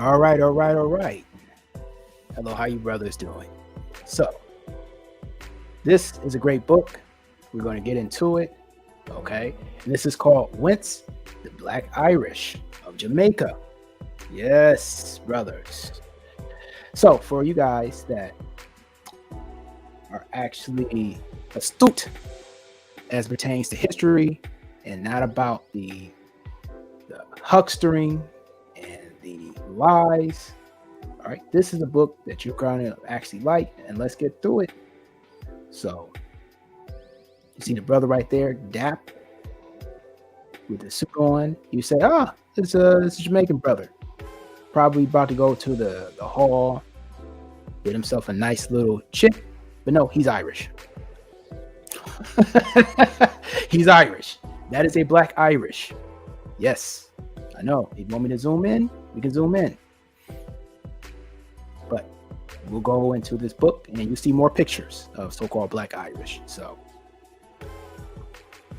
All right, all right, all right. Hello, how you brothers doing? So, this is a great book. We're going to get into it. Okay. And this is called Whence, the Black Irish of Jamaica. Yes, brothers. So, for you guys that are actually astute as pertains to history and not about the huckstering and the lies, all right, this is a book that you're going to actually like, and let's get through it. So, you see the brother right there, Dap, with the suit on. You say, it's a Jamaican brother. Probably about to go to the hall, get himself a nice little chick. But no, he's Irish. He's Irish. That is a black Irish. Yes, I know. If you want me to zoom in, we can zoom in. But we'll go into this book and you'll see more pictures of so-called black Irish. So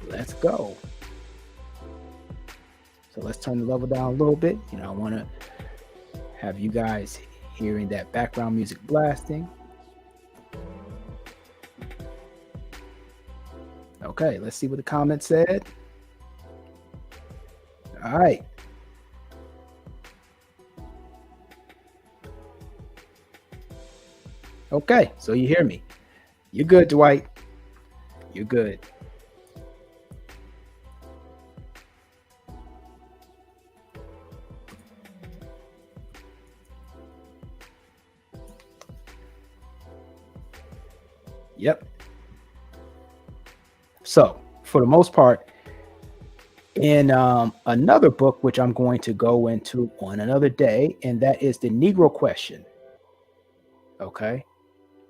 let's go. So let's turn the level down a little bit. I want to have you guys hearing that background music blasting. Okay, let's see what the comments said. All right. Okay, so you hear me. You're good, Dwight. You're good. Yep. So, for the most part, in another book, which I'm going to go into on another day, and that is the Negro Question. Okay.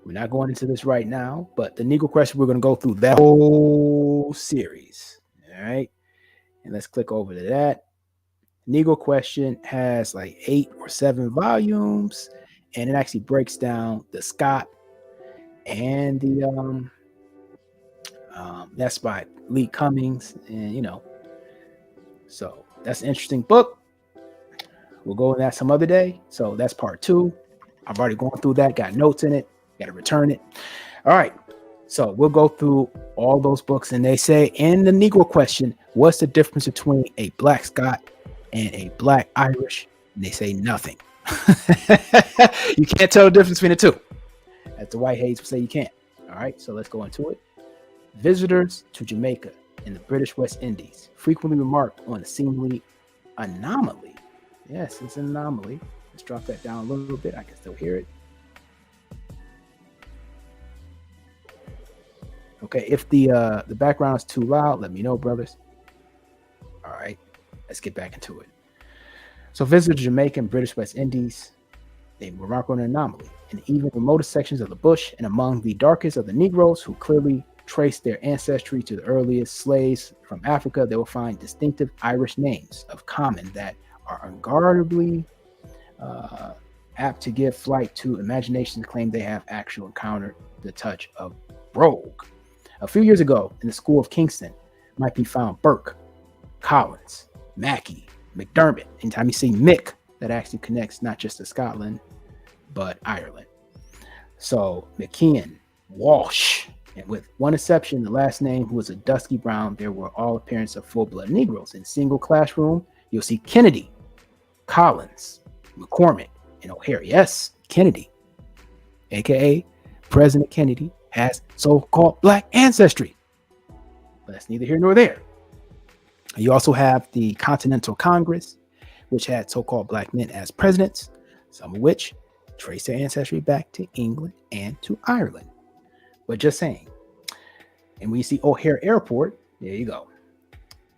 We're not going into this right now, but the Negro Question, we're going to go through that whole series. All right. And let's click over to that. Negro Question has like 8 or 7 volumes, and it actually breaks down the Scott and the that's by Lee Cummings, and so that's an interesting book. We'll go into that some other day. So that's part 2. I've already gone through that, got notes in it, got to return it. All right, so we'll go through all those books, and they say in the Negro Question, what's the difference between a black Scot and a black Irish? And they say nothing. You can't tell the difference between the two, as the Whiteheads would say you can't. All right, so let's go into it. Visitors to Jamaica in the British West Indies frequently remarked on the seemingly anomaly. Yes, it's an anomaly. Let's drop that down a little bit. I can still hear it. Okay, if the background is too loud, let me know, brothers. All right, let's get back into it. So, visitors to Jamaica and British West Indies, they remark on an anomaly. In even remotest sections of the bush and among the darkest of the Negroes who clearly trace their ancestry to the earliest slaves from Africa, they will find distinctive Irish names of common that are unguardably apt to give flight to imagination to claim they have actually encountered the touch of brogue. A few years ago, in the school of Kingston, might be found Burke, Collins, Mackey, McDermott. Anytime you see Mick, that actually connects not just to Scotland, but Ireland. So McKeon, Walsh, and with one exception, the last name, who was a dusky brown, there were all appearance of full-blood Negroes. In a single classroom, you'll see Kennedy, Collins, McCormick, and O'Hare. Yes, Kennedy, aka President Kennedy, has so-called black ancestry. But that's neither here nor there. You also have the Continental Congress, which had so-called black men as presidents, some of which trace their ancestry back to England and to Ireland. But just saying. And when you see O'Hare Airport, there you go.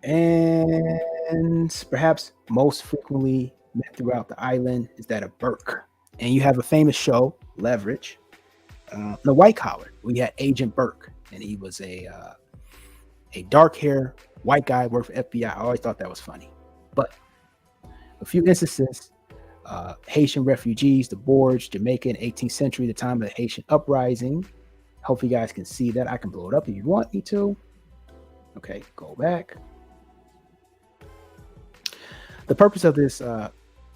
And perhaps most frequently met throughout the island is that of Burke. And you have a famous show, Leverage, the White Collar. We had Agent Burke, and he was a dark hair white guy, worked for FBI. I always thought that was funny. But a few instances, Haitian refugees, the Boers, Jamaica in 18th century, the time of the Haitian uprising. Hopefully you guys can see that. I can blow it up if you want me to. Okay, go back. The purpose of this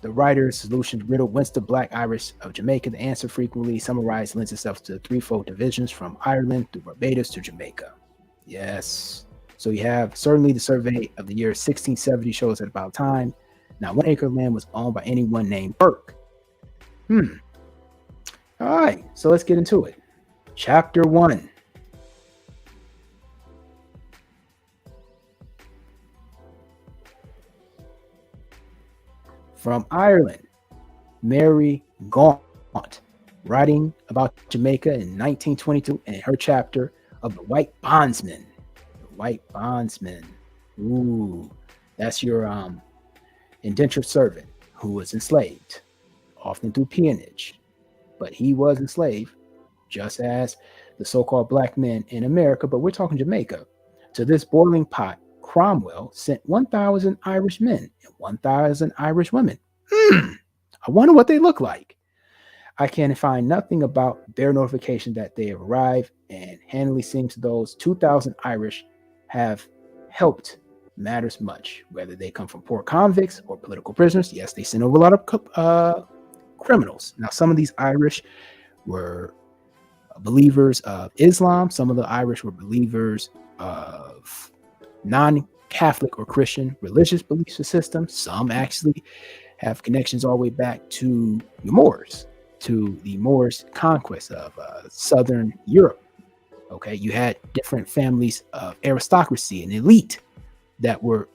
The writer's solution riddle Whence the Black Irish of Jamaica. The answer frequently summarized lends itself to threefold divisions from Ireland through Barbados to Jamaica. Yes. So you have certainly the survey of the year 1670 shows at about time. Now, 1 acre of land was owned by anyone named Burke. All right, so let's get into it. Chapter 1. From Ireland, Mary Gaunt, writing about Jamaica in 1922 in her chapter of the White Bondsman. The White Bondsman. Ooh, that's your indentured servant who was enslaved, often through peonage. But he was enslaved, just as the so-called black men in America, but we're talking Jamaica. To this boiling pot, Cromwell sent 1,000 Irish men and 1,000 Irish women. I wonder what they look like. I can find nothing about their notification that they have arrived, and handily seems those 2,000 Irish have helped matters much, whether they come from poor convicts or political prisoners. Yes, they sent over a lot of criminals. Now, some of these Irish were believers of Islam. Some of the Irish were believers of non-Catholic or Christian religious belief systems. Some actually have connections all the way back to the Moors, conquest of Southern Europe. Okay, you had different families of aristocracy and elite that were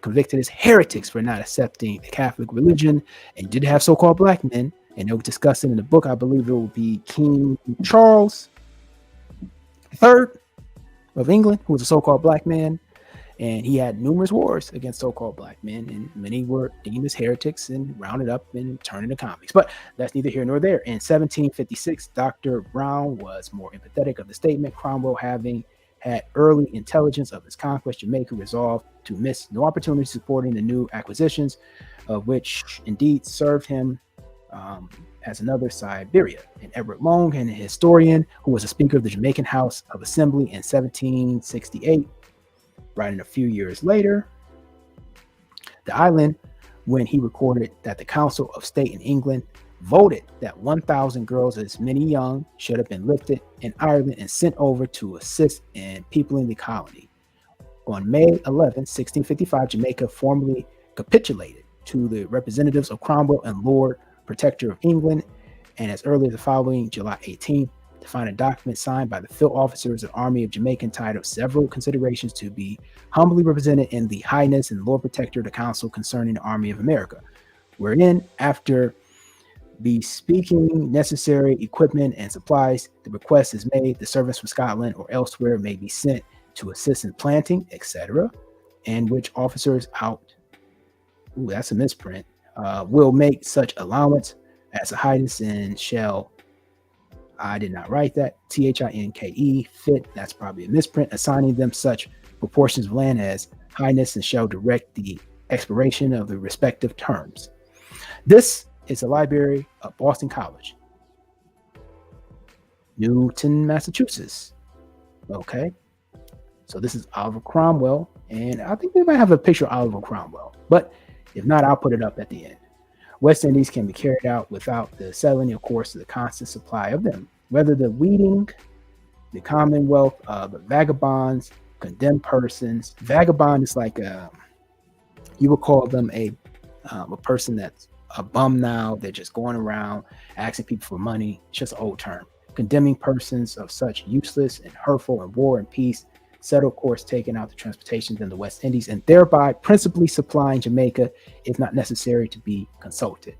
convicted as heretics for not accepting the Catholic religion, and did have so-called black men, and they'll discuss it in the book. I believe it will be King Charles III of England, who was a so-called black man, and he had numerous wars against so-called black men, and many were deemed as heretics and rounded up and turned into convicts. But that's neither here nor there. In 1756, Dr. Brown was more empathetic of the statement. Cromwell, having had early intelligence of his conquest, Jamaica resolved to miss no opportunity supporting the new acquisitions, of which indeed served him as another Siberia. And Edward Long, an historian who was a speaker of the Jamaican House of Assembly in 1768, writing a few years later, the island, when he recorded that the Council of State in England voted that 1,000 girls, as many young, should have been lifted in Ireland and sent over to assist in peopling the colony. On May 11, 1655, Jamaica formally capitulated to the representatives of Cromwell and Lord Protector of England, and as early as the following July 18th, to find a document signed by the field officers of the Army of Jamaica entitled Several Considerations to be humbly represented in the Highness and Lord Protector of the Council concerning the Army of America, wherein, after bespeaking necessary equipment and supplies, the request is made the servants from Scotland or elsewhere may be sent to assist in planting, etc., and which officers out, that's a misprint, will make such allowance as the Highness and shall, I did not write that, THINKE, fit, that's probably a misprint, assigning them such proportions of land as Highness and shall direct the expiration of the respective terms. This is the library of Boston College, Newton, Massachusetts. Okay, so this is Oliver Cromwell, and I think we might have a picture of Oliver Cromwell, but if not, I'll put it up at the end. West Indies can be carried out without the settling, of course, of the constant supply of them. Whether the weeding, the commonwealth of vagabonds, condemned persons. Vagabond is like you would call them a person that's a bum now. They're just going around asking people for money. It's just an old term. Condemning persons of such useless and hurtful in war and peace, settled course taken out the transportations in the West Indies, and thereby principally supplying Jamaica, if not necessary to be consulted.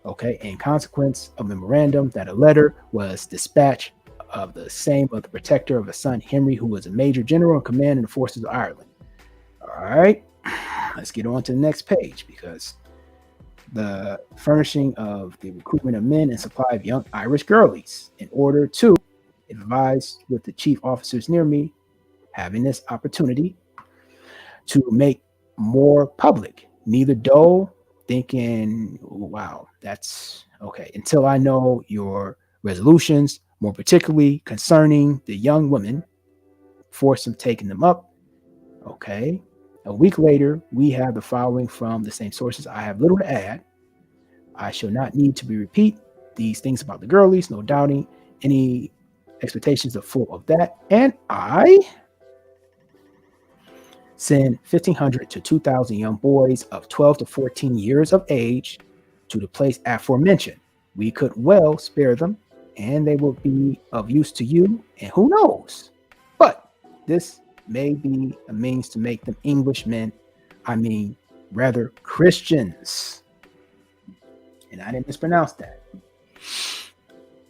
Okay, in consequence of memorandum that a letter was dispatched of the same of the protector of a son Henry, who was a major general in command in the forces of Ireland. All right, let's get on to the next page, because the furnishing of the recruitment of men and supply of young Irish girlies, in order to advise with the chief officers near me, having this opportunity to make more public, neither dull, thinking, wow, that's okay, until I know your resolutions, more particularly concerning the young women, force them taking them up. Okay, A week later, we have the following from the same sources. I have little to add. I shall not need to repeat these things about the girlies, no doubting any expectations are full of that. And I send 1,500 to 2,000 young boys of 12 to 14 years of age to the place aforementioned. We could well spare them, and they will be of use to you, and who knows? But this may be a means to make them Englishmen, I mean, rather Christians. And I didn't mispronounce that.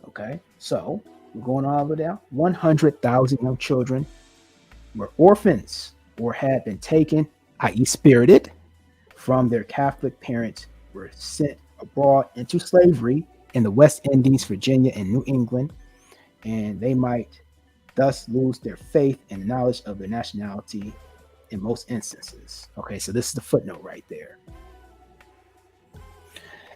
Okay, so we're going all the way down. 100,000 young children were orphans or had been taken, i.e., spirited, from their Catholic parents, were sent abroad into slavery in the West Indies, Virginia, and New England, and they might thus lose their faith and knowledge of their nationality in most instances. Okay, so this is the footnote right there.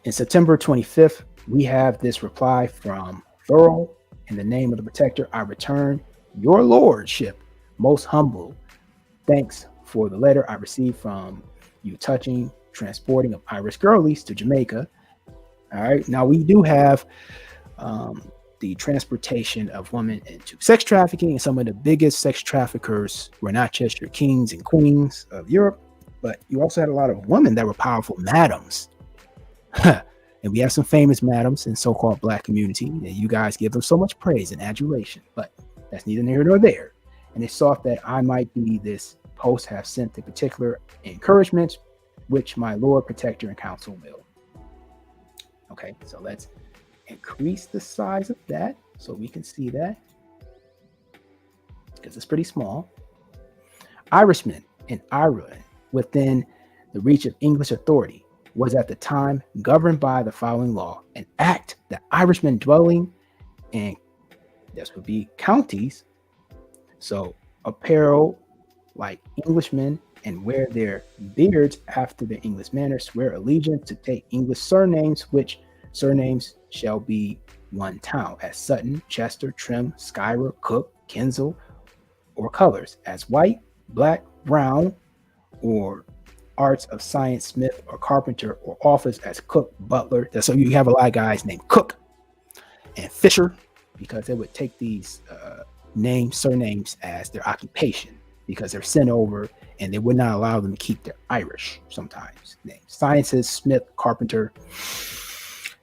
In September 25th, we have this reply from Thurl. In the name of the protector, I return your lordship most humble thanks for the letter I received from you touching transporting of Irish girlies to Jamaica. All right, now we do have the transportation of women into sex trafficking, and some of the biggest sex traffickers were not just your kings and queens of Europe, but you also had a lot of women that were powerful madams. And we have some famous madams in so-called black community, and you guys give them so much praise and adulation, but that's neither here nor there. And it's thought that I might be this post have sent the particular encouragement which my Lord Protector and Counsel will. Okay, so let's increase the size of that so we can see that, because it's pretty small. Irishmen in Ireland within the reach of English authority was at the time governed by the following law, an act that Irishmen dwelling in, this would be counties, so apparel like Englishmen and wear their beards after the English manner, swear allegiance to take English surnames, which surnames shall be one town, as Sutton, Chester, Trim, Skyra, Cook, Kensal, or colors, as white, black, brown, or arts of science, smith or carpenter, or office as cook, butler. So you have a lot of guys named Cook and Fisher, because they would take these names, surnames as their occupation, because they're sent over and they would not allow them to keep their Irish sometimes names. Sciences, smith, carpenter.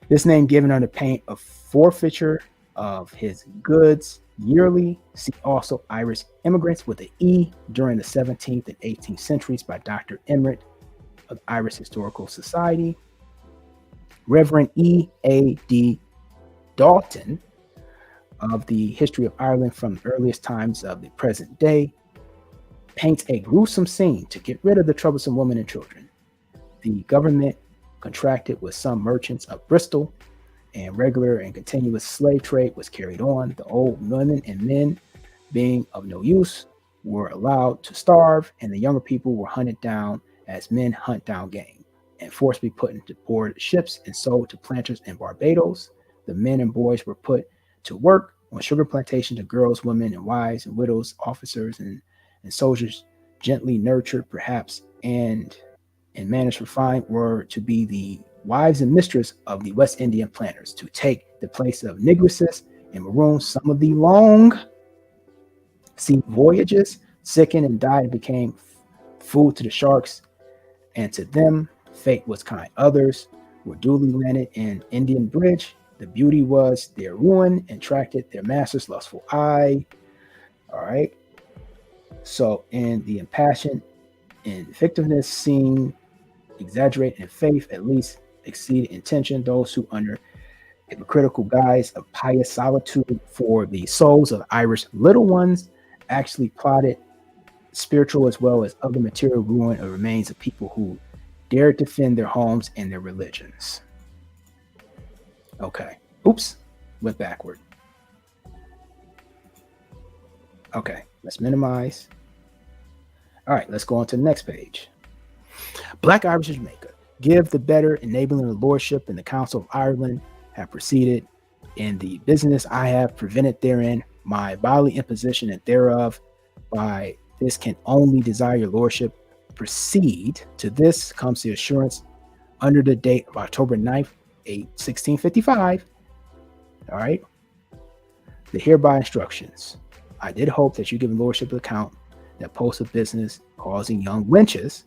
This name given under pain of forfeiture of his goods yearly. See also Irish immigrants with an E during the 17th and 18th centuries by Dr. Emmerich of Irish Historical Society. Reverend E.A.D. Dalton of the History of Ireland from the earliest times of the present day paints a gruesome scene to get rid of the troublesome women and children. The government contracted with some merchants of Bristol, and regular and continuous slave trade was carried on. The old women and men, being of no use, were allowed to starve, and the younger people were hunted down as men hunt down game, and forcibly put into board ships and sold to planters in Barbados. The men and boys were put to work on sugar plantations, and girls, women, and wives, and widows, officers, and soldiers, gently nurtured, perhaps, and in manners refined, were to be the wives and mistress of the West Indian planters, to take the place of negresses and maroon some of the long sea voyages, sickened and died and became food to the sharks, and to them fate was kind. Others were duly landed in Indian Bridge. The beauty was their ruin, and attracted their master's lustful eye. All right. So in the impassioned invectiveness seen, exaggerate in faith, at least exceed intention, those who under hypocritical guise of pious solitude for the souls of Irish little ones actually plotted spiritual as well as other material ruin of remains of people who dared defend their homes and their religions. Okay. Oops. Went backward. Okay. Let's minimize. All right. Let's go on to the next page. Black Irish of Jamaica. Give the better, enabling the lordship and the council of Ireland have proceeded in the business I have prevented therein, my bodily imposition and thereof. By this can only desire your lordship proceed to this comes the assurance under the date of October 9th, 1655. All right. The hereby instructions. I did hope that you give lordship account that post of business causing young wenches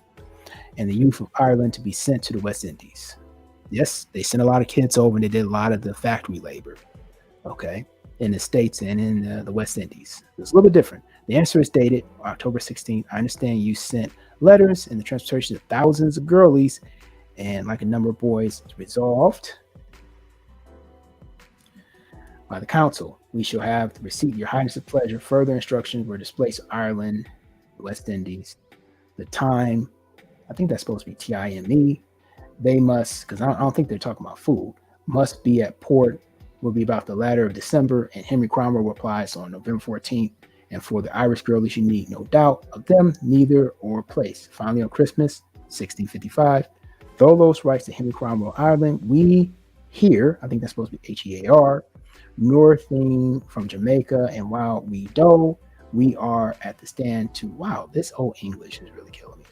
and the youth of Ireland to be sent to the West Indies. Yes, they sent a lot of kids over and they did a lot of the factory labor, okay, in the States and in the West Indies. It's a little bit different. The answer is dated October 16th. I understand you sent letters and the transportation of thousands of girlies and like a number of boys resolved by the council. We shall have to receive your highness of pleasure. Further instructions were displaced to Ireland, the West Indies. The time, I think that's supposed to be time. They must, because I don't think they're talking about food, must be at port, will be about the latter of December, and Henry Cromwell replies on November 14th. And for the Irish girlies, you need no doubt of them, neither or place. Finally, on Christmas, 1655, throw those rights to Henry Cromwell, Ireland. We here, I think that's supposed to be HEAR, northing from Jamaica, and while we do, we are at the stand to, wow, this old English is really killing me.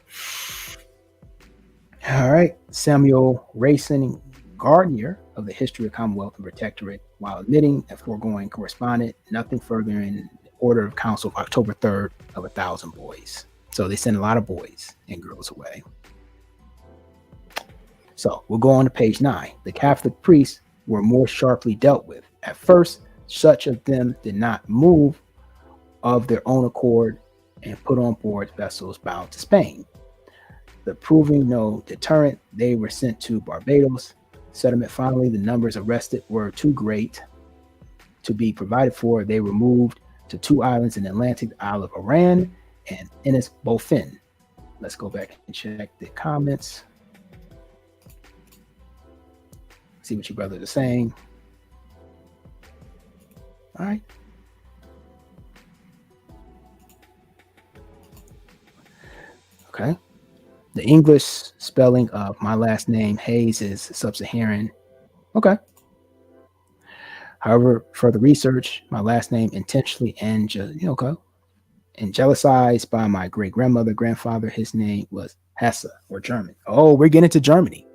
All right, Samuel Racing Gardner of the History of Commonwealth and Protectorate, while admitting that foregoing corresponded nothing further in order of council of October 3rd of 1,000 boys. So they sent a lot of boys and girls away. So we'll go on to page 9. The Catholic priests were more sharply dealt with. At first, such of them did not move of their own accord and put on board vessels bound to Spain. The proving no deterrent, they were sent to Barbados. Settlement finally, the numbers arrested were too great to be provided for. They were moved to 2 islands in the Atlantic, the Isle of Arran and Innis Bofin. Let's go back and check the comments. See what you brothers are saying. All right. Okay. The English spelling of my last name, Hayes, is Sub-Saharan. Okay. However, further research, my last name intentionally angelicized by my great-grandmother, grandfather, his name was Hesse or German. Oh, we're getting to Germany.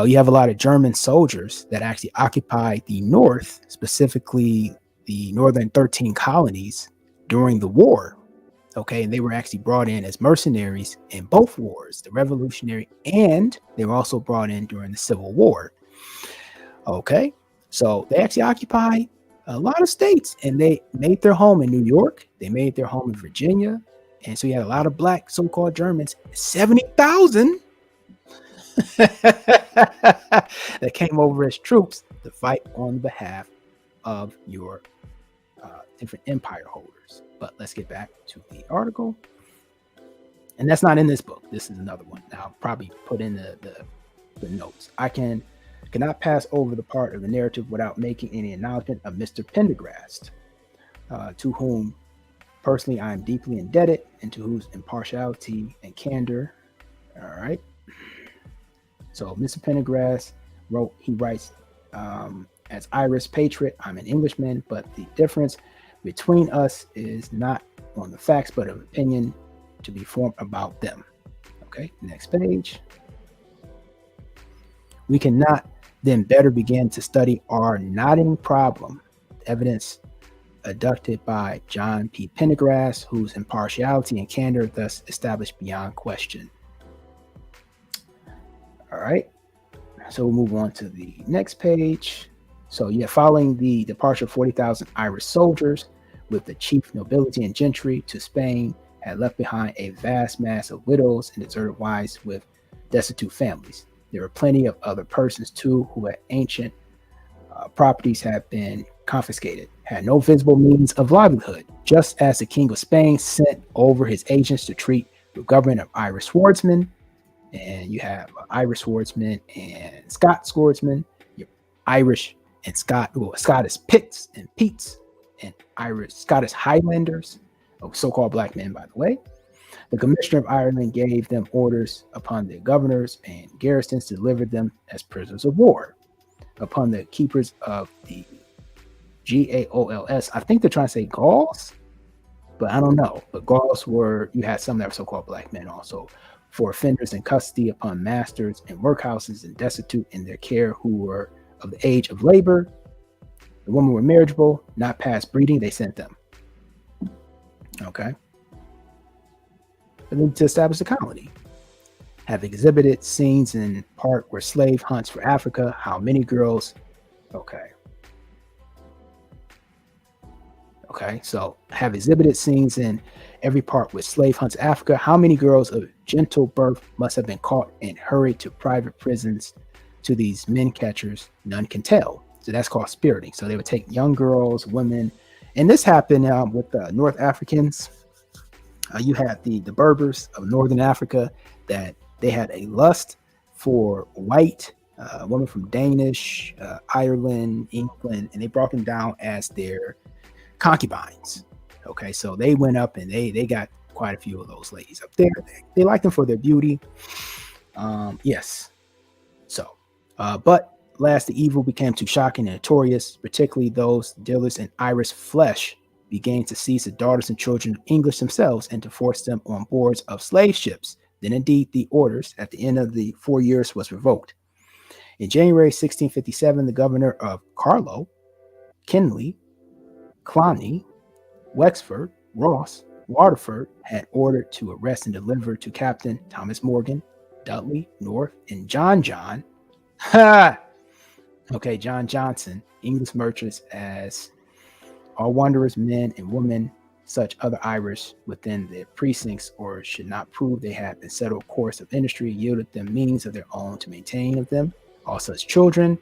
You have a lot of German soldiers that actually occupied the north, specifically the northern 13 colonies during the war. Okay, and they were actually brought in as mercenaries in both wars, the Revolutionary, and they were also brought in during the Civil War. Okay, so they actually occupied a lot of states, and they made their home in New York. They made their home in Virginia, and so you had a lot of black so-called Germans, 70,000 that came over as troops to fight on behalf of your different empire holders. But let's get back to the article. And that's not in this book. This is another one. I'll probably put in the notes. I cannot pass over the part of the narrative without making any acknowledgement of Mr. Pendergrast, to whom personally I am deeply indebted and to whose impartiality and candor. All right. So Mr. Pendergrast writes, as Irish patriot, I'm an Englishman, but the difference between us is not on the facts, but of opinion to be formed about them. Okay, next page. We cannot then better begin to study our knotting problem, evidence adduced by John P. Pendergrast, whose impartiality and candor thus established beyond question. All right, so we'll move on to the next page. So yeah, following the departure of 40,000 Irish soldiers with the chief nobility and gentry to Spain, had left behind a vast mass of widows and deserted wives with destitute families. There were plenty of other persons too who had ancient properties had been confiscated, had no visible means of livelihood, just as the King of Spain sent over his agents to treat the government of Irish swordsmen. And you have Irish swordsmen and Scotch swordsmen, your Irish and Scottish Picts and Peats, and Irish Scottish Highlanders, so-called black men, by the way. The Commissioner of Ireland gave them orders upon the governors and garrisons to deliver them as prisoners of war. Upon the keepers of the GAOLS, I think they're trying to say Gauls. But I don't know. But Gauls were, you had some that were so-called black men also, for offenders in custody upon masters in workhouses and destitute in their care who were of the age of labor. The women were marriageable, not past breeding, they sent them. Okay. And then to establish a colony. Have exhibited scenes in part where slave hunts for Africa, how many girls. Okay. Okay, so have exhibited scenes in every part with slave hunts Africa. How many girls of gentle birth must have been caught and hurried to private prisons to these men catchers? None can tell. So that's called spiriting. So they would take young girls, women, and this happened with North Africans. You had the Berbers of Northern Africa that they had a lust for white women from Danish, Ireland, England, and they brought them down as their concubines. Okay, so they went up and they got quite a few of those ladies up there. They liked them for their beauty. Yes. So, but last, the evil became too shocking and notorious, particularly those dealers in Irish flesh began to seize the daughters and children of English themselves and to force them on boards of slave ships. Then indeed the orders at the end of the 4 years was revoked. In January 1657, the governor of Carlow, Kinley, Cloney, Wexford, Ross, Waterford had ordered to arrest and deliver to Captain Thomas Morgan, Dudley, North, and John Johnson, English merchants as all wanderers, men and women, such other Irish within their precincts, or should not prove they had been settled course of industry, yielded them means of their own to maintain of them, all such children,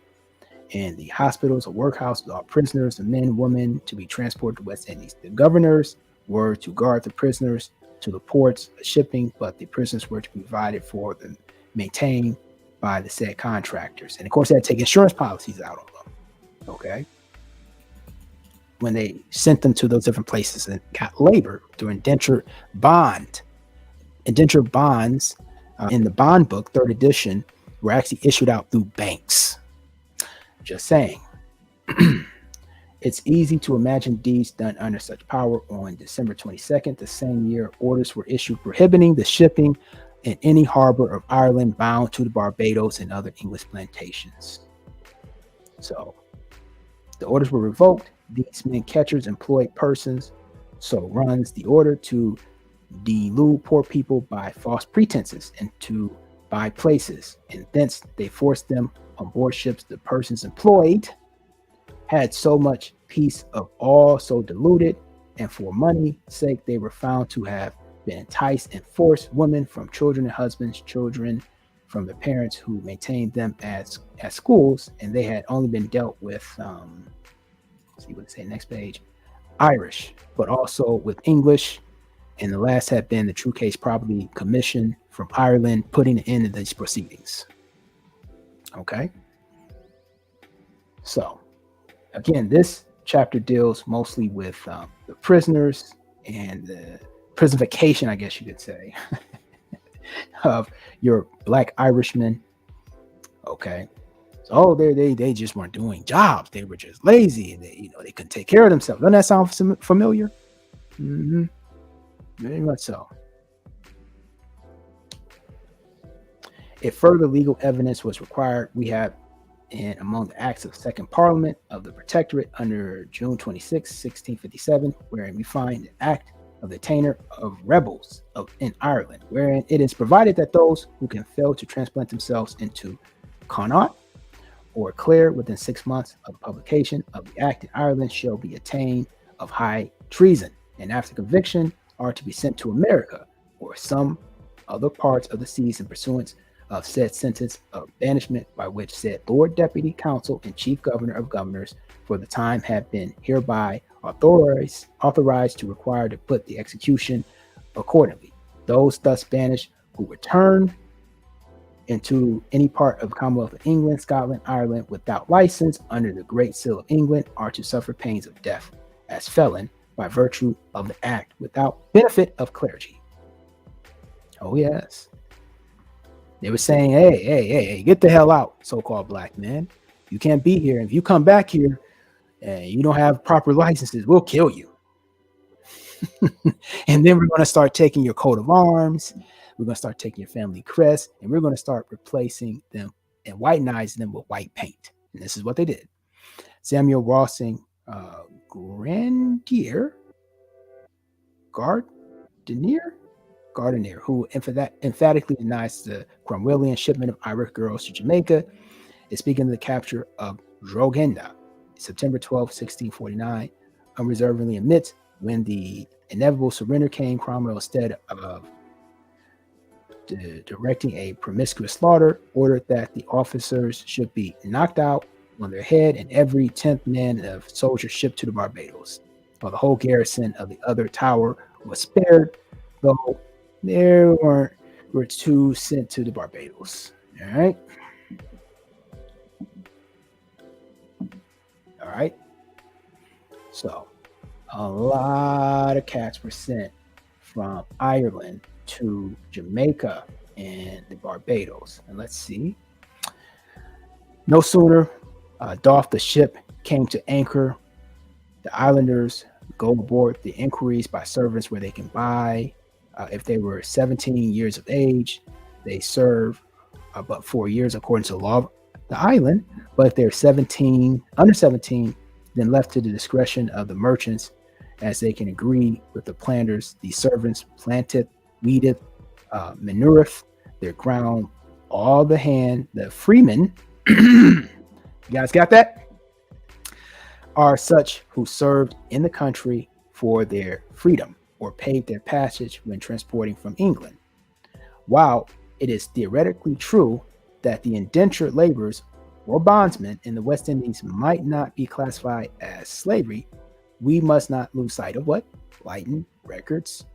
and the hospitals or workhouses, all prisoners, the men and women to be transported to West Indies. The governors were to guard the prisoners to the ports of shipping, but the prisoners were to be provided for and maintained by the said contractors. And of course, they had to take insurance policies out of them. Okay. When they sent them to those different places and got labor through indenture bonds in the bond book, third edition, were actually issued out through banks. Just saying. It's easy to imagine deeds done under such power. On December 22nd, the same year, orders were issued prohibiting the shipping in any harbor of Ireland bound to the Barbados and other English plantations. So the orders were revoked. These men catchers employed persons, so runs the order, to delude poor people by false pretenses and to buy places, and thence they forced them on board ships. The persons employed had so much piece of all so deluded, and for money's sake they were found to have been enticed and forced women from children and husbands, children from the parents who maintained them as schools, and they had only been dealt with see what it say next page, Irish, but also with English, and the last had been the true case probably commissioned from Ireland, putting an end to these proceedings. Okay, so again, this chapter deals mostly with the prisoners and the prisonification, I guess you could say, of your black Irishmen. Okay, so they just weren't doing jobs; they were just lazy, and they couldn't take care of themselves. Doesn't that sound familiar? Mm-hmm. Very much so. If further legal evidence was required, we have in among the acts of Second Parliament of the Protectorate under June 26, 1657, wherein we find the Act of the Attainder of Rebels in Ireland, wherein it is provided that those who can fail to transplant themselves into Connaught or Clare within 6 months of publication of the Act in Ireland shall be attainted of high treason, and after conviction are to be sent to America or some other parts of the seas in pursuance of said sentence of banishment, by which said Lord Deputy Council and Chief Governor of Governors for the time have been hereby authorized to require to put the execution accordingly. Those thus banished who return into any part of the Commonwealth of England, Scotland, Ireland without license under the Great Seal of England are to suffer pains of death as felon by virtue of the act without benefit of clergy. Oh yes. They were saying, hey, get the hell out, so-called black man. You can't be here. If you come back here and you don't have proper licenses, we'll kill you. And then we're going to start taking your coat of arms. We're going to start taking your family crest, and we're going to start replacing them and whitenizing them with white paint. And this is what they did. Samuel Rawson Grandier, Gardenier, Gardenier, who emphatically denies the Cromwellian shipment of Irish girls to Jamaica, is speaking of the capture of Drogheda, September 12, 1649, unreservedly admits when the inevitable surrender came, Cromwell, instead of directing a promiscuous slaughter, ordered that the officers should be knocked out on their head and every 10th man of soldiers shipped to the Barbados, while the whole garrison of the other tower was spared, though there were two sent to the Barbados. All right. All right. So a lot of cats were sent from Ireland to Jamaica and the Barbados. And let's see. No sooner doffed the ship came to anchor, the islanders go aboard the inquiries by servants where they can buy. If they were 17 years of age, they serve but 4 years according to the law of the island. But if they're under 17, then left to the discretion of the merchants, as they can agree with the planters. The servants planteth, weedeth, manureth their ground, all the hand. The freemen, you guys got that? Are such who served in the country for their freedom or paid their passage when transporting from England. While it is theoretically true that the indentured laborers or bondsmen in the West Indies might not be classified as slavery, we must not lose sight of what Lytton records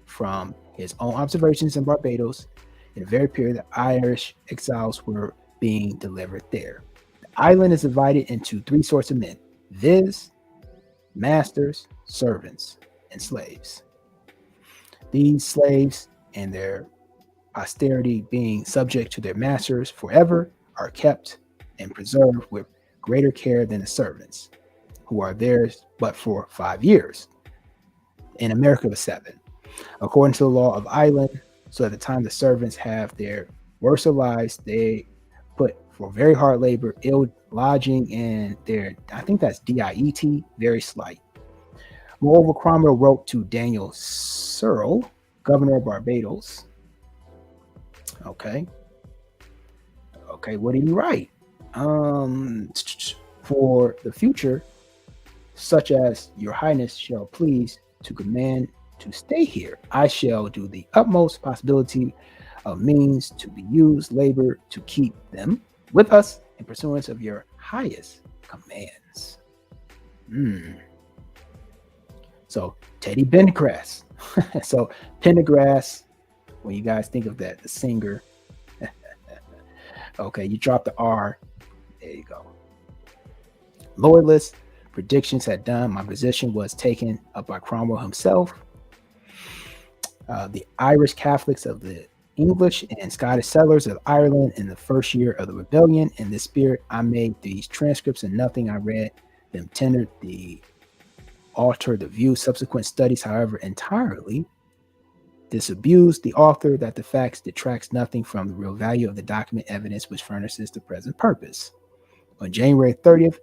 from his own observations in Barbados in the very period that Irish exiles were being delivered there. The island is divided into three sorts of men, viz., masters, servants, and slaves. These slaves and their posterity, being subject to their masters forever, are kept and preserved with greater care than the servants, who are theirs but for 5 years. In America, it was 7. According to the law of Ireland, so at the time the servants have their worst of lives, they put for very hard labor, ill lodging, and their, I think that's DIET, very slight. Moreover, Cromwell wrote to Daniel Searle, governor of Barbados. Okay, what did he write? For the future, such as your highness shall please to command to stay here, I shall do the utmost possibility of means to be used labor to keep them with us in pursuance of your highest commands. So Teddy Pendergrass. So Pendergrass, when you guys think of that, the singer, okay, you drop the R, there you go. Loyalist predictions had done. My position was taken up by Cromwell himself. The Irish Catholics of the English and Scottish settlers of Ireland in the first year of the rebellion. In this spirit, I made these transcripts, and nothing I read them tendered the alter the view. Subsequent studies, however, entirely disabuse the author that the facts detracts nothing from the real value of the document evidence which furnishes the present purpose. On January 30th,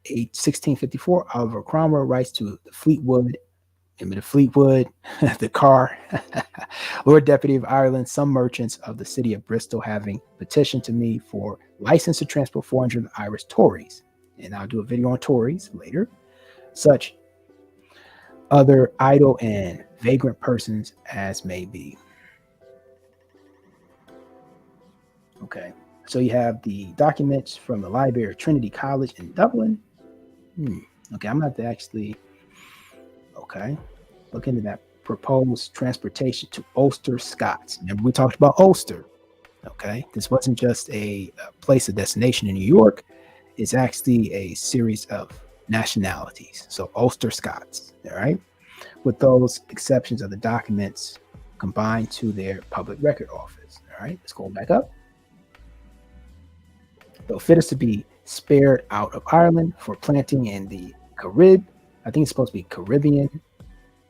1654, Oliver Cromwell writes to the Fleetwood, the car, Lord Deputy of Ireland, some merchants of the city of Bristol having petitioned to me for license to transport 400 Irish Tories. And I'll do a video on Tories later. Such other idle and vagrant persons as may be. Okay, so you have the documents from the Library of Trinity College in Dublin. Okay, I'm going to have to actually, look into that proposed transportation to Ulster, Scots. Remember, we talked about Ulster. Okay, this wasn't just a place of destination in New York. It's actually a series of nationalities. So Ulster, Scots, all right? With those exceptions of the documents combined to their public record office. All right, let's go back up. Though fittest to be spared out of Ireland for planting in the Carib, I think it's supposed to be Caribbean.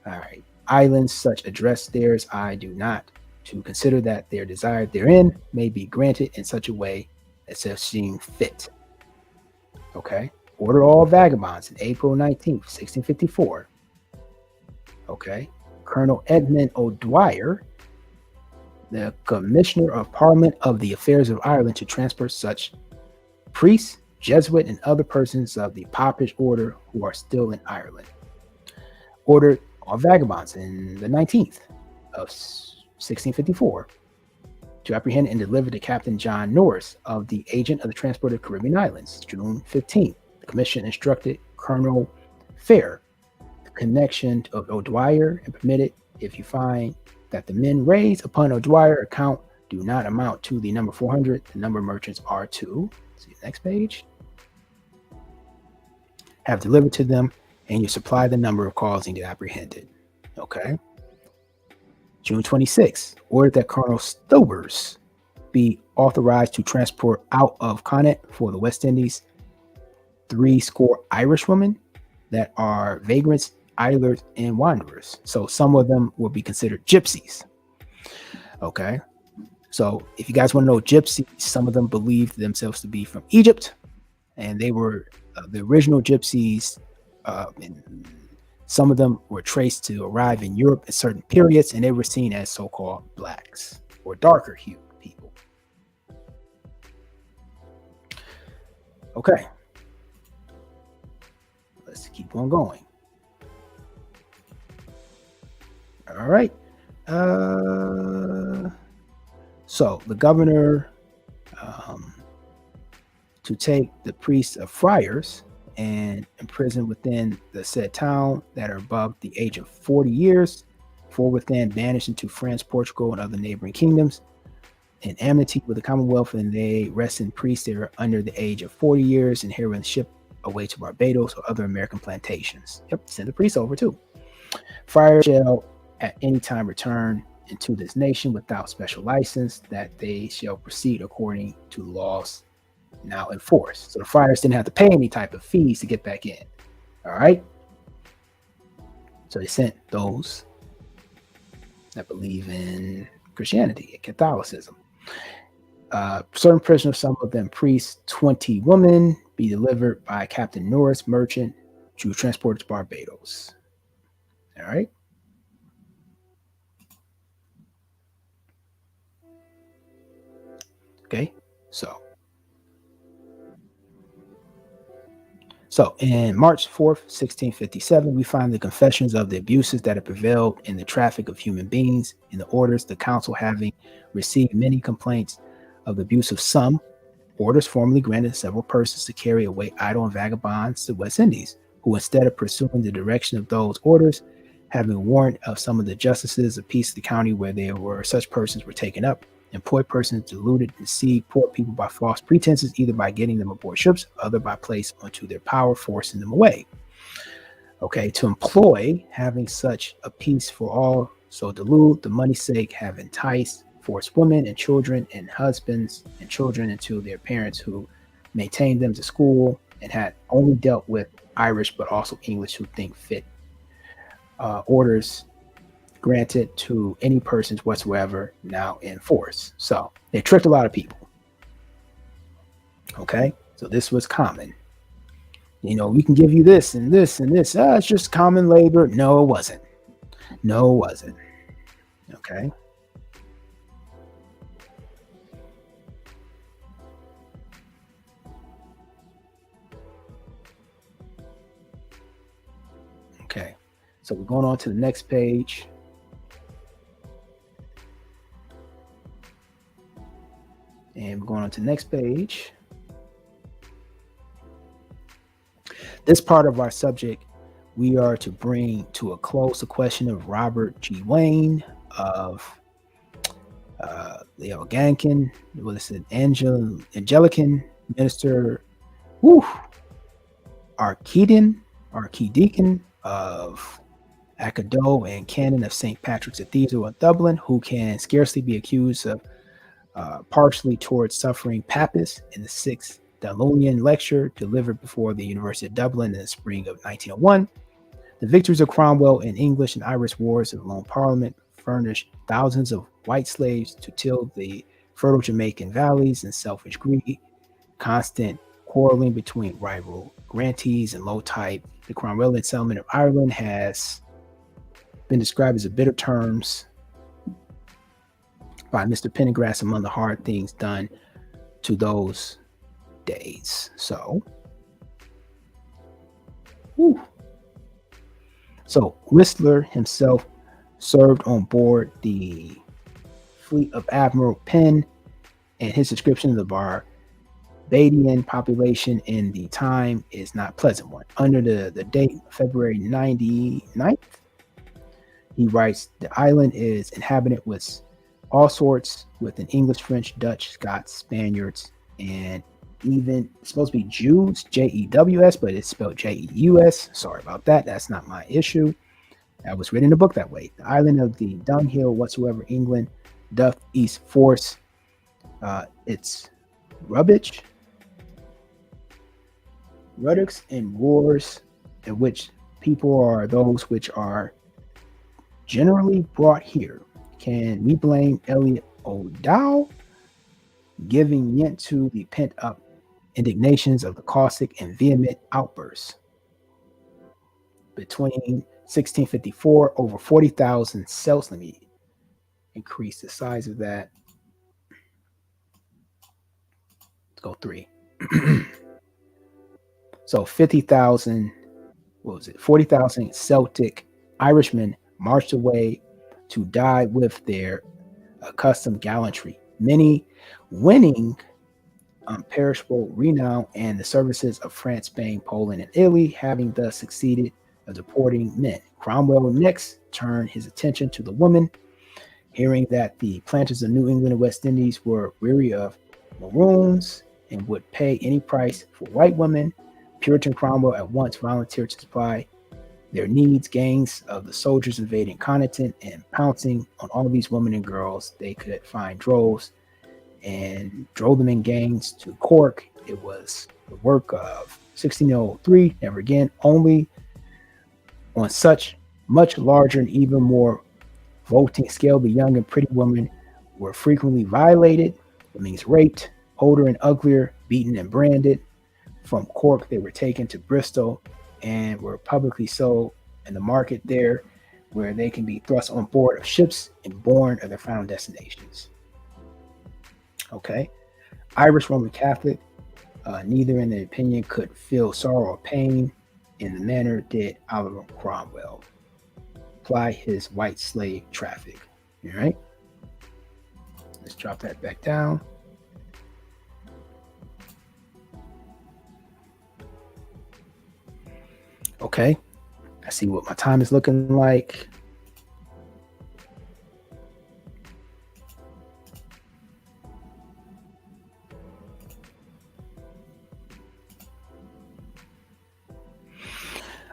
All right, islands such address theirs I do not, to consider that their desire therein may be granted in such a way as to seem fit. Okay. Order all vagabonds in April 19th, 1654. Okay. Colonel Edmund O'Dwyer, the Commissioner of Parliament of the Affairs of Ireland, to transfer such priests, Jesuit, and other persons of the popish order who are still in Ireland. Ordered all vagabonds in the 19th of 1654 to apprehend and deliver to Captain John Norris of the agent of the transport of Caribbean Islands, June 15th. The commission instructed Colonel Fair the connection of O'Dwyer and permitted, if you find that the men raised upon O'Dwyer account do not amount to the number 400, the number of merchants are to, see the next page, have delivered to them, and you supply the number of causing to apprehended. Okay. June 26th, ordered that Colonel Stobers be authorized to transport out of Connaught for the West Indies 70 Irish women that are vagrants, idlers, and wanderers. So some of them will be considered gypsies. Okay. So if you guys want to know gypsies, some of them believed themselves to be from Egypt, and they were the original gypsies. And some of them were traced to arrive in Europe at certain periods, and they were seen as so-called blacks or darker hued people. Okay. Let's keep on going. All right. So the governor to take the priests of friars and imprison within the said town that are above the age of 40 years, for within banished into France, Portugal, and other neighboring kingdoms, in amity with the Commonwealth, and they rest in priests that are under the age of 40 years, and herewith ship away to Barbados or other American plantations. Yep, send the priests over too. Friars shall at any time return into this nation without special license, that they shall proceed according to laws now in force. So the friars didn't have to pay any type of fees to get back in. All right. So they sent those that believe in Christianity and Catholicism. Certain prisoners, some of them priests, 20 women, be delivered by Captain Norris, merchant, to transport to Barbados. All right. Okay. So in March 4th, 1657, we find the confessions of the abuses that have prevailed in the traffic of human beings in the orders, the council having received many complaints of the abuse of some. Orders formally granted several persons to carry away idle and vagabonds to West Indies, who instead of pursuing the direction of those orders, having warrant of some of the justices of peace of the county where there were such persons were taken up, employ persons deluded, deceived poor people by false pretenses, either by getting them aboard ships, other by place unto their power, forcing them away. Okay, to employ, having such a peace for all, so delude, the money's sake, have enticed, forced women and children and husbands and children into their parents, who maintained them to school, and had only dealt with Irish but also English who think fit. Orders granted to any persons whatsoever now in force. So they tricked a lot of people. Okay, so this was common. You know, we can give you this and this and this. It's just common labor. No, it wasn't. No, it wasn't. Okay. Okay, so we're going on to the next page. And we're going on to the next page. This part of our subject, we are to bring to a close the question of Robert G. Wayne, of Leo Gankin, what is it, Anglican minister, Archdeacon of Acadou and canon of St. Patrick's Cathedral in Dublin, who can scarcely be accused of partially towards suffering Papists in the 6th Dalonian lecture delivered before the University of Dublin in the spring of 1901. The victories of Cromwell in English and Irish wars of the Lone Parliament furnished thousands of white slaves to till the fertile Jamaican valleys and selfish greed, constant quarreling between rival grantees and low type. The Cromwellian settlement of Ireland has been described as a bitter terms by Mr. Pendergrass among the hard things done to those days. So, whew. So Whistler himself served on board the fleet of Admiral Penn, and his description of the Barbadian population in the time is not a pleasant one. Under the date February 99th, he writes, the island is inhabited with all sorts, with an English, French, Dutch, Scots, Spaniards, and even it's supposed to be Jews, Jews, but it's spelled Jeus. Sorry about that. That's not my issue. That was written in the book that way. The island of the dunghill whatsoever England doth east force. It's rubbish, ruddocks and wars, in which people are those which are generally brought here. Can we blame Elliot O'Dowd giving vent to the pent-up indignations of the caustic and vehement outbursts? Between 1654, over 40,000 cells. Let me increase the size of that. Let's go 3. So 50,000, what was it? 40,000 Celtic Irishmen marched away to die with their accustomed gallantry, many winning unperishable renown and the services of France, Spain, Poland, and Italy, having thus succeeded of deporting men. Cromwell next turned his attention to the women, hearing that the planters of New England and West Indies were weary of maroons and would pay any price for white women. Puritan Cromwell at once volunteered to supply their needs. Gangs of the soldiers invading continent and pouncing on all these women and girls they could find droves, and drove them in gangs to Cork. It was the work of 1603, never again, only on such much larger and even more voting scale. The young and pretty women were frequently violated, it means raped, older and uglier, beaten and branded. From Cork, they were taken to Bristol and were publicly sold in the market there, where they can be thrust on board of ships and borne of their final destinations. Okay. Irish Roman Catholic, neither in their opinion could feel sorrow or pain in the manner did Oliver Cromwell apply his white slave traffic. All right. Let's drop that back down. Okay, I see what my time is looking like.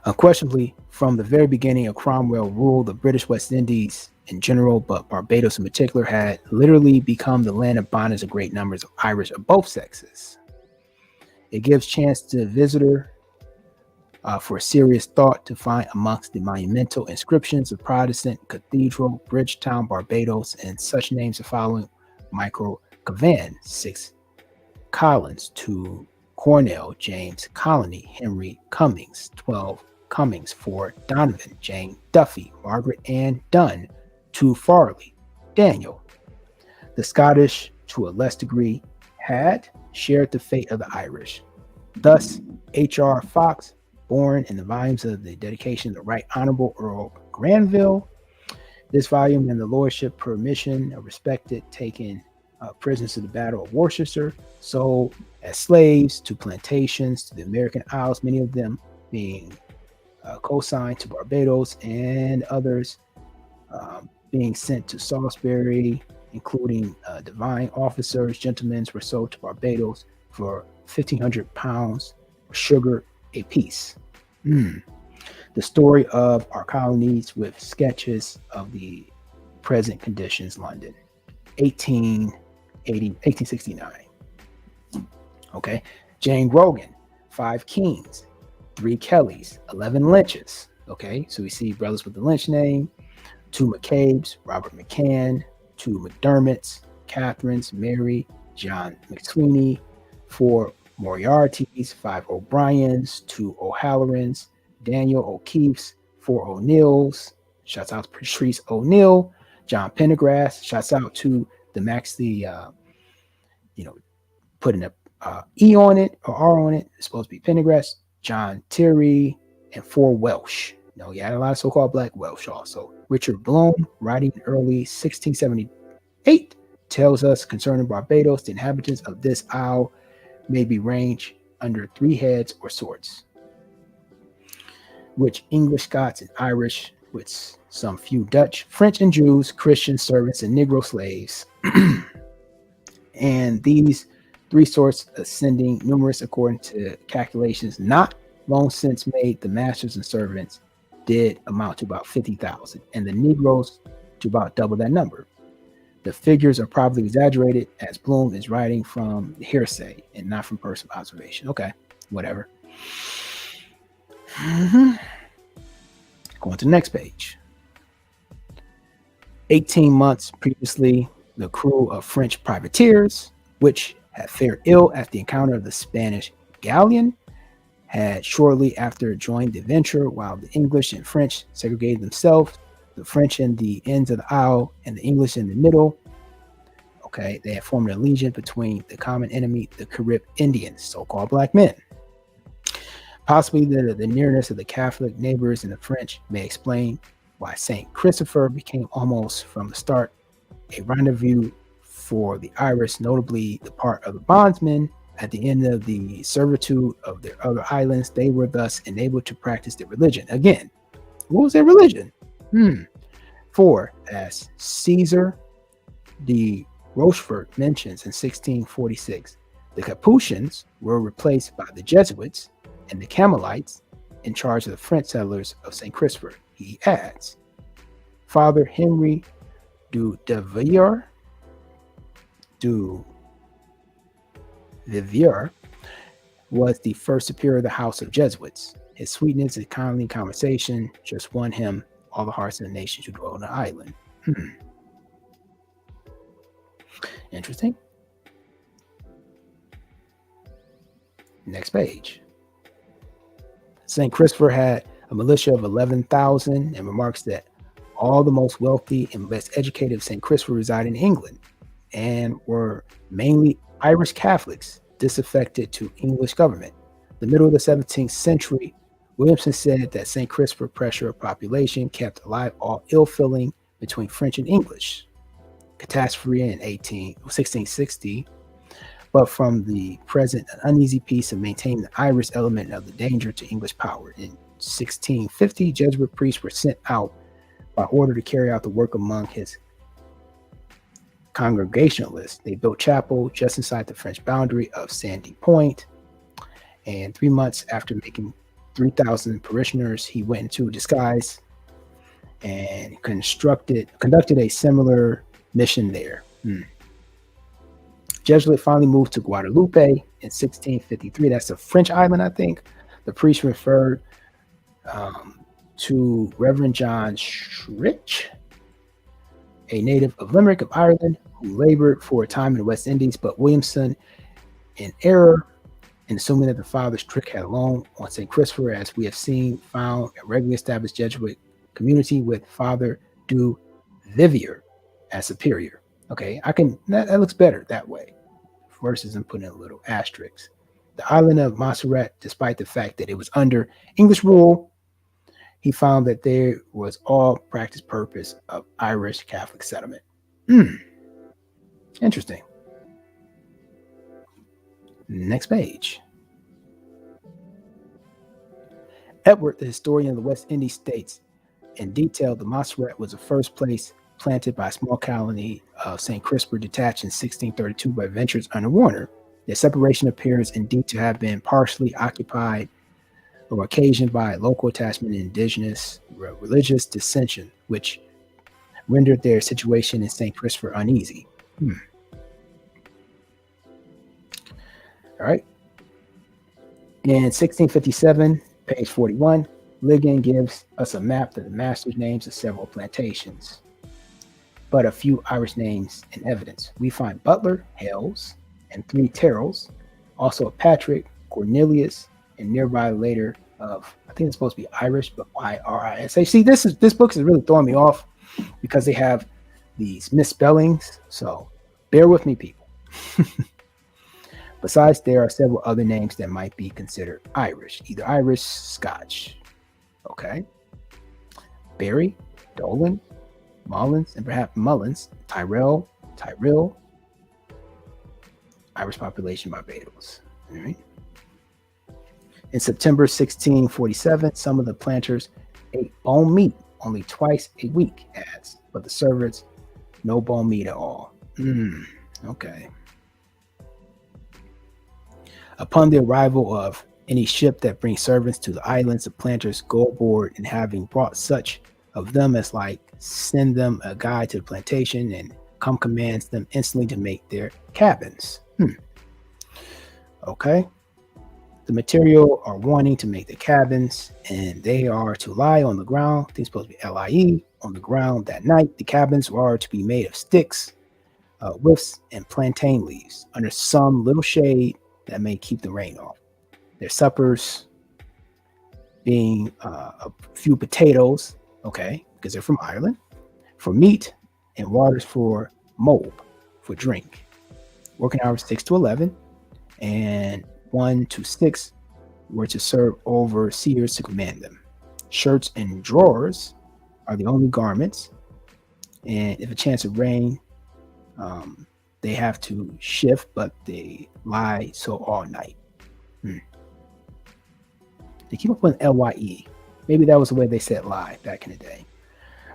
Unquestionably, from the very beginning of Cromwell rule, the British West Indies in general, but Barbados in particular, had literally become the land of bondage of great numbers of Irish of both sexes. It gives chance to the visitor for serious thought to find amongst the monumental inscriptions of Protestant Cathedral, Bridgetown, Barbados, and such names the following: Michael Cavan, 6 Collins, 2 Cornell, James Colony, Henry Cummings, 12 Cummings, 4 Donovan, Jane Duffy, Margaret Ann Dunn, 2 Farley, Daniel. The Scottish, to a less degree, had shared the fate of the Irish. Thus, H.R. Fox, born in the volumes of the dedication of the Right Honorable Earl Granville. This volume and the lordship permission are respected, taken prisoners to the Battle of Worcester, sold as slaves to plantations to the American Isles, many of them being co-signed to Barbados, and others being sent to Salisbury, including divine officers. Gentlemen were sold to Barbados for 1,500 pounds of sugar a piece. The story of our colonies with sketches of the present conditions, London, 1869. Okay. Jane Grogan, 5 Kings, 3 Kellys, 11 Lynches. Okay, so we see brothers with the Lynch name, 2 McCabe's, Robert McCann, 2 McDermott's, Catherine's, Mary, John McSweeney, 4 Moriarty's, 5 O'Brien's, 2 O'Hallorans, Daniel O'Keefe's, 4 O'Neill's. Shouts out to Patrice O'Neill, John Pendergrass. Shouts out to the Max, you know, putting a E on it or R on it. It's supposed to be Pendergrass, John Terry, and 4 Welsh. He had a lot of so-called black Welsh also. Richard Bloom, writing in early 1678, tells us concerning Barbados, the inhabitants of this isle may be ranged under 3 heads or sorts, which English, Scots, and Irish, with some few Dutch, French, and Jews, Christian servants, and Negro slaves. And these 3 sorts ascending numerous according to calculations not long since made, the masters and servants did amount to about 50,000, and the Negroes to about double that number. The figures are probably exaggerated, as Bloom is writing from hearsay and not from personal observation. Okay, whatever. Going to the next page. 18 months previously, the crew of French privateers, which had fared ill at the encounter of the Spanish galleon, had shortly after joined the venture, while the English and French segregated themselves, the French in the ends of the isle and the English in the middle. Okay, they had formed a legion between the common enemy, the Carib Indians, so-called black men. Possibly the nearness of the Catholic neighbors and the French may explain why St. Christopher became almost from the start a rendezvous for the Irish, notably the part of the bondsmen. At the end of the servitude of their other islands, they were thus enabled to practice their religion. Again, what was their religion? For, as Caesar de Rochefort mentions in 1646, the Capuchins were replaced by the Jesuits and the Carmelites in charge of the French settlers of St. Christopher. He adds, Father Henry du Vivier was the first superior of the House of Jesuits. His sweetness and kindly conversation just won him all the hearts of the nations who dwell on the island. Interesting. Next page. St. Christopher had a militia of 11,000 and remarks that all the most wealthy and best educated of St. Christopher reside in England and were mainly Irish Catholics disaffected to English government. The middle of the 17th century, Williamson said that St. Christopher pressure of population kept alive all ill feeling between French and English. Catastrophe in 1660, but from the present an uneasy peace of maintaining the Irish element of the danger to English power. In 1650, Jesuit priests were sent out by order to carry out the work among his Congregationalists. They built chapel just inside the French boundary of Sandy Point, and 3 months after making 3,000 parishioners, he went into disguise and conducted a similar mission there. Jesuit finally moved to Guadeloupe in 1653. That's a French island, I think. The priest referred to Reverend John Shrich, a native of Limerick of Ireland, who labored for a time in the West Indies, but Williamson, in error in assuming that the father's trick had alone on St. Christopher, as we have seen, found a regularly established Jesuit community with Father du Vivier as superior. Okay, that looks better that way versus I'm putting a little asterisk. The island of Montserrat, despite the fact that it was under English rule, he found that there was all practice purpose of Irish Catholic settlement. Interesting. Next page. Edward, the historian of the West Indies, states in detail the Montserrat was the first place planted by a small colony of St. Christopher detached in 1632 by adventurers under Warner. Their separation appears indeed to have been partially occupied or occasioned by local attachment and indigenous religious dissension, which rendered their situation in St. Christopher uneasy. All right. In 1657, page 41, Ligon gives us a map of the master's names of several plantations, but a few Irish names in evidence. We find Butler, Hales, and 3 Terrells, also a Patrick, Cornelius, and nearby later of, I think it's supposed to be Irish, but Yrish. See, this book is really throwing me off because they have these misspellings. So bear with me, people. Besides, there are several other names that might be considered Irish, either Irish, Scotch. Okay. Barry, Dolan, Mullins, and perhaps Mullins, Tyrell, Irish population, Barbados. All right. In September 1647, some of the planters ate bone meat only twice a week, adds, but the servants, no bone meat at all. Okay. Upon the arrival of any ship that brings servants to the islands, the planters go aboard, and having brought such of them as like, send them a guide to the plantation, and come commands them instantly to make their cabins. Okay. The material are wanting to make the cabins, and they are to lie on the ground. They're supposed to be LIE on the ground that night. The cabins are to be made of sticks, whiffs, and plantain leaves under some little shade that may keep the rain off. Their suppers being a few potatoes, okay, because they're from Ireland, for meat, and waters for mold, for drink. Working hours 6 to 11, and 1 to 6 were to serve overseers to command them. Shirts and drawers are the only garments, and if a chance of rain, they have to shift, but they lie so all night. They keep up with LYE. Maybe that was the way they said lie back in the day.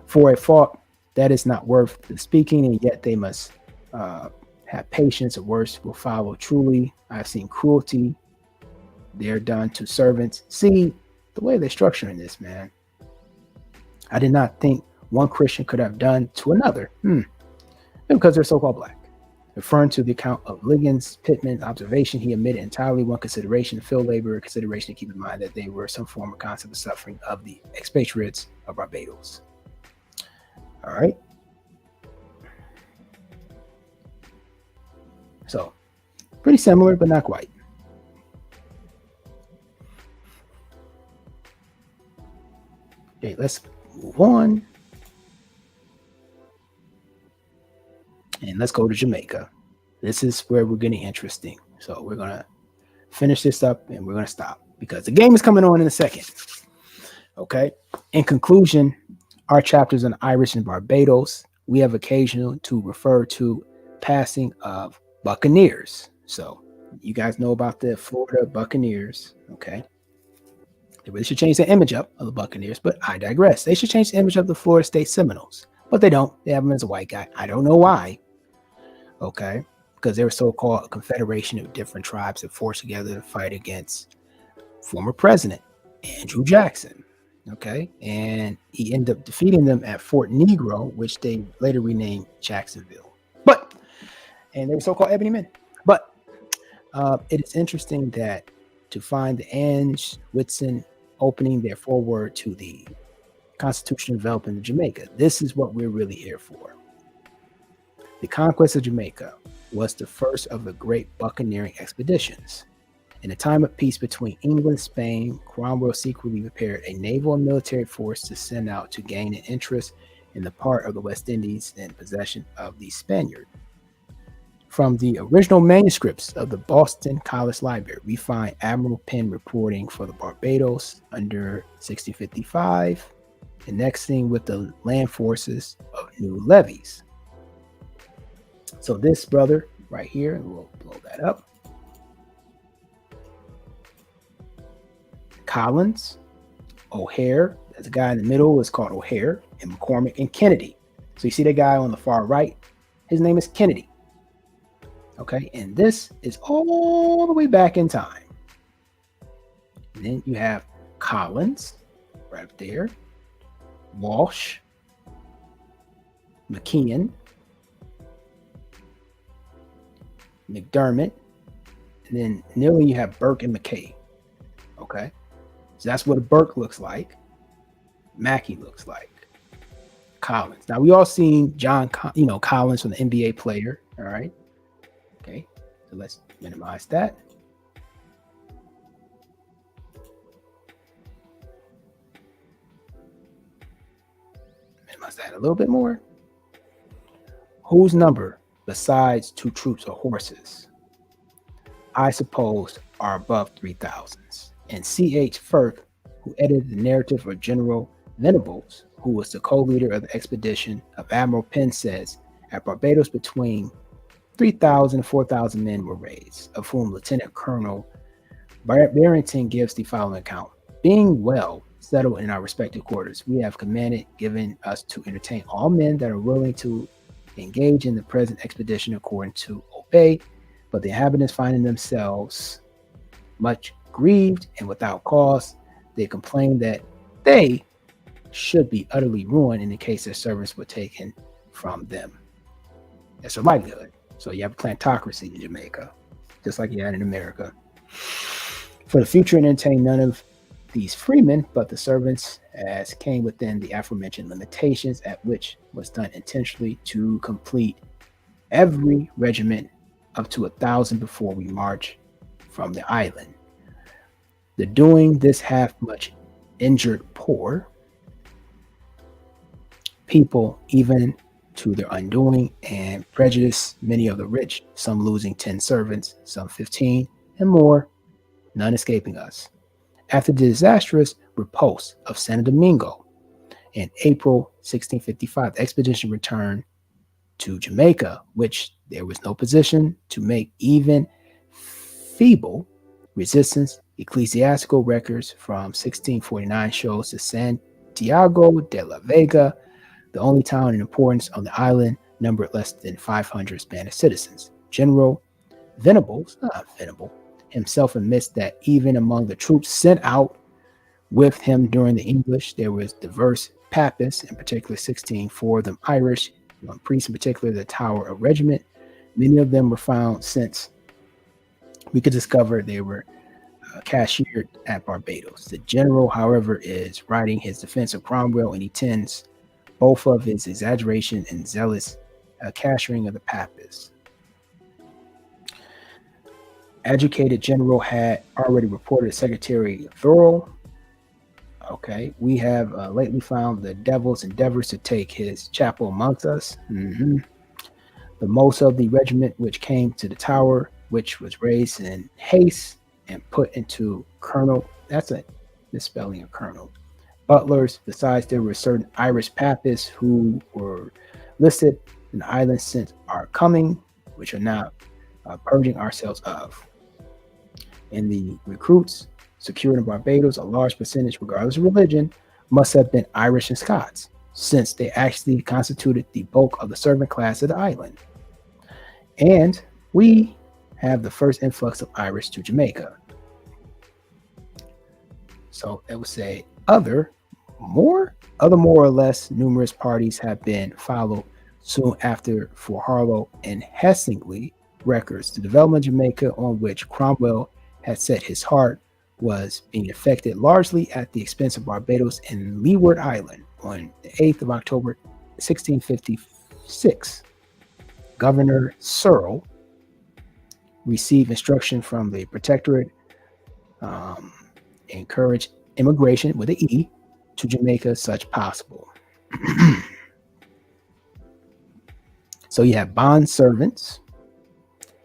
For a fault that is not worth the speaking, and yet they must have patience, or worse will follow. Truly, I have seen cruelty there done to servants. See, the way they're structuring this, man, I did not think one Christian could have done to another. Because they're so-called black. Referring to the account of Ligon's Pittman observation, he omitted entirely one consideration, field labor consideration, to keep in mind that they were some form or concept of suffering of the expatriates of Barbados. All right. So, pretty similar, but not quite. Okay, let's move on. And let's go to Jamaica. This is where we're getting interesting. So we're going to finish this up and we're going to stop because the game is coming on in a second. Okay. In conclusion, our chapters on Irish and Barbados, we have occasion to refer to passing of Buccaneers. So you guys know about the Florida Buccaneers. Okay. They really should change the image up of the Buccaneers, but I digress. They should change the image of the Florida State Seminoles, but they don't. They have them as a white guy. I don't know why. Okay, because they were so-called a confederation of different tribes that forced together to fight against former president Andrew Jackson. Okay, and he ended up defeating them at Fort Negro, which they later renamed Jacksonville. And they were so-called ebony men. But it is interesting that to find the Ange Whitson opening their foreword to the Constitution development of Jamaica. This is what we're really here for. The conquest of Jamaica was the first of the great buccaneering expeditions. In a time of peace between England and Spain, Cromwell secretly prepared a naval and military force to send out to gain an interest in the part of the West Indies in possession of the Spaniard. From the original manuscripts of the Boston College Library, we find Admiral Penn reporting for the Barbados under 1655, and next thing with the land forces of new levies. So this brother right here, we'll blow that up. Collins, O'Hare, there's a guy in the middle is called O'Hare, and McCormick and Kennedy. So you see the guy on the far right, his name is Kennedy. Okay, and this is all the way back in time. And then you have Collins right up there, Walsh, McKeon, McDermott, and then nearly you have Burke and McKay. Okay, So that's what a Burke looks like. Mackey looks like. Collins. Now we all seen Collins from the NBA player. All right. Okay. So let's minimize that. Minimize that a little bit more. Whose number besides two troops or horses, I suppose, are above 3,000s? And C.H. Firth, who edited the narrative for General Venables, who was the co-leader of the expedition of Admiral Penn, says at Barbados between 3,000 and 4,000 men were raised, of whom Lieutenant Colonel Barrington gives the following account. Being well settled in our respective quarters, we have commanded given us to entertain all men that are willing to engage in the present expedition according to obey, but the inhabitants finding themselves much grieved and without cause, they complained that they should be utterly ruined in the case their servants were taken from them. That's a livelihood. So you have a plantocracy in Jamaica, just like you had in America. For the future, and entertain none of these freemen, but the servants as came within the aforementioned limitations, at which was done intentionally to complete every regiment up to 1,000 before we march from the island. The doing this half much injured poor people, even to their undoing, and prejudice many of the rich, some losing 10 servants, some 15, and more, none escaping us. After the disastrous repulse of San Domingo in April 1655, the expedition returned to Jamaica, which there was no position to make even feeble resistance. Ecclesiastical records from 1649 shows the Santiago de la Vega, the only town in importance on the island, numbered less than 500 Spanish citizens. General Venables himself admits that even among the troops sent out with him during the English, there was diverse Papists, in particular 16, 4 of them Irish, one priest in particular, the Tower of Regiment. Many of them were found since we could discover they were cashiered at Barbados. The general, however, is writing his defense of Cromwell, and he tends both of his exaggeration and zealous cashiering of the Papists. Educated General had already reported to Secretary Thurl. Okay, we have lately found the devil's endeavors to take his chapel amongst us. The most of the regiment which came to the tower, which was raised in haste and put into Colonel, that's a misspelling of Colonel, butlers. Besides, there were certain Irish Papists who were listed in the island since our coming, which are now purging ourselves of. And the recruits secured in Barbados, a large percentage, regardless of religion, must have been Irish and Scots, since they actually constituted the bulk of the servant class of the island. And we have the first influx of Irish to Jamaica. So it would say other more or less numerous parties have been followed soon after for Harlow and Hessingley records. The development of Jamaica, on which Cromwell had set his heart, was being effected largely at the expense of Barbados and Leeward Island. On the 8th of October 1656, Governor Searle received instruction from the Protectorate, encourage immigration with an E to Jamaica such possible. So you have bond servants,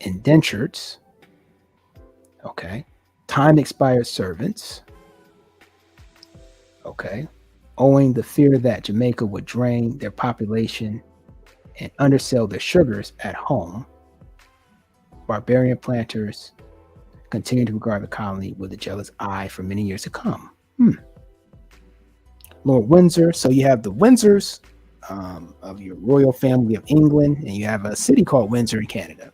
indentures, okay, time expired servants, okay, owing the fear that Jamaica would drain their population and undersell their sugars at home. Barbarian planters continued to regard the colony with a jealous eye for many years to come. Lord Windsor. So you have the Windsors of your royal family of England, and you have a city called Windsor in Canada.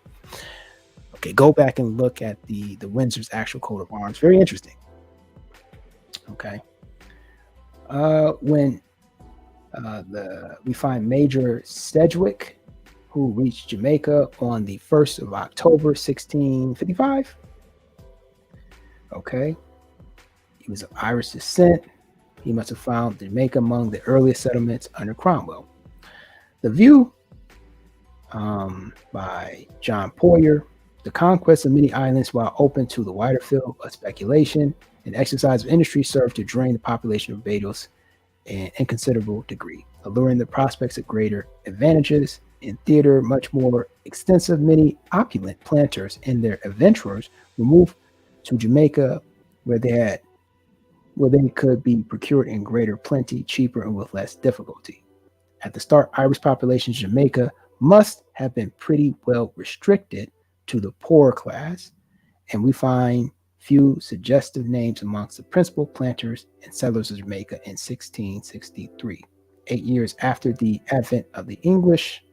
Okay, go back and look at the Windsor's actual coat of arms. Very interesting. Okay. When we find Major Sedgwick, who reached Jamaica on the 1st of October, 1655. Okay. He was of Irish descent. He must have found Jamaica among the earliest settlements under Cromwell. The View by John Poyer. The conquest of many islands, while open to the wider field of speculation and exercise of industry, served to drain the population of Barbados in inconsiderable degree, alluring the prospects of greater advantages in theater much more extensive. Many opulent planters and their adventurers were moved to Jamaica, where they could be procured in greater plenty, cheaper, and with less difficulty. At the start, Irish population in Jamaica must have been pretty well restricted to the poorer class, and we find few suggestive names amongst the principal planters and settlers of Jamaica in 1663, 8 years after the advent of the English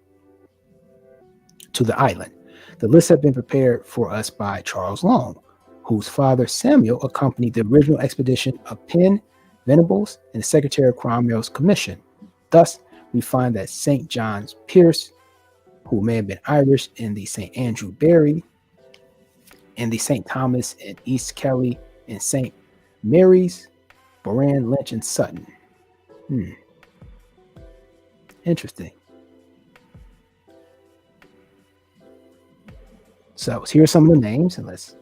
to the island. The list had been prepared for us by Charles Long, whose father Samuel accompanied the original expedition of Penn, Venables, and the Secretary of Cromwell's commission. Thus, we find that St. John's Pierce, who may have been Irish, and the St. Andrew Barry, and the St. Thomas and East Kelly, and St. Mary's, Boran, Lynch, and Sutton. Interesting. So here are some of the names, and let's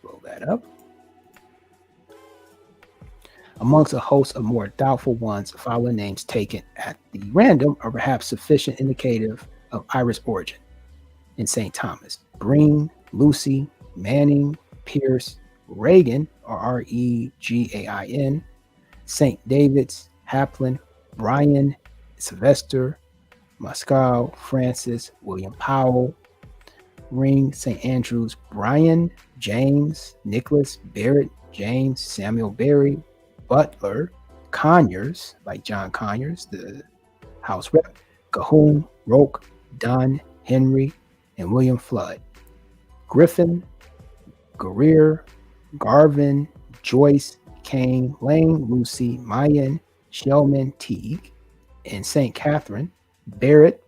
roll that up. Amongst a host of more doubtful ones, the following names taken at the random are perhaps sufficient indicative of Irish origin. In St. Thomas: Breen, Lucy, Manning, Pierce, Reagan, or Regain, St. David's, Haplin, Brian, Sylvester, Moscow, Francis, William Powell, Ring, St. Andrews, Brian, James, Nicholas, Barrett, James, Samuel Barry, Butler, Conyers, like John Conyers, the House Rep, Cahoon, Roke, Dunn, Henry, and William Flood, Griffin, Greer, Garvin, Joyce, Kane, Lane, Lucy, Mayan, Shellman, Teague, and St. Catherine, Barrett,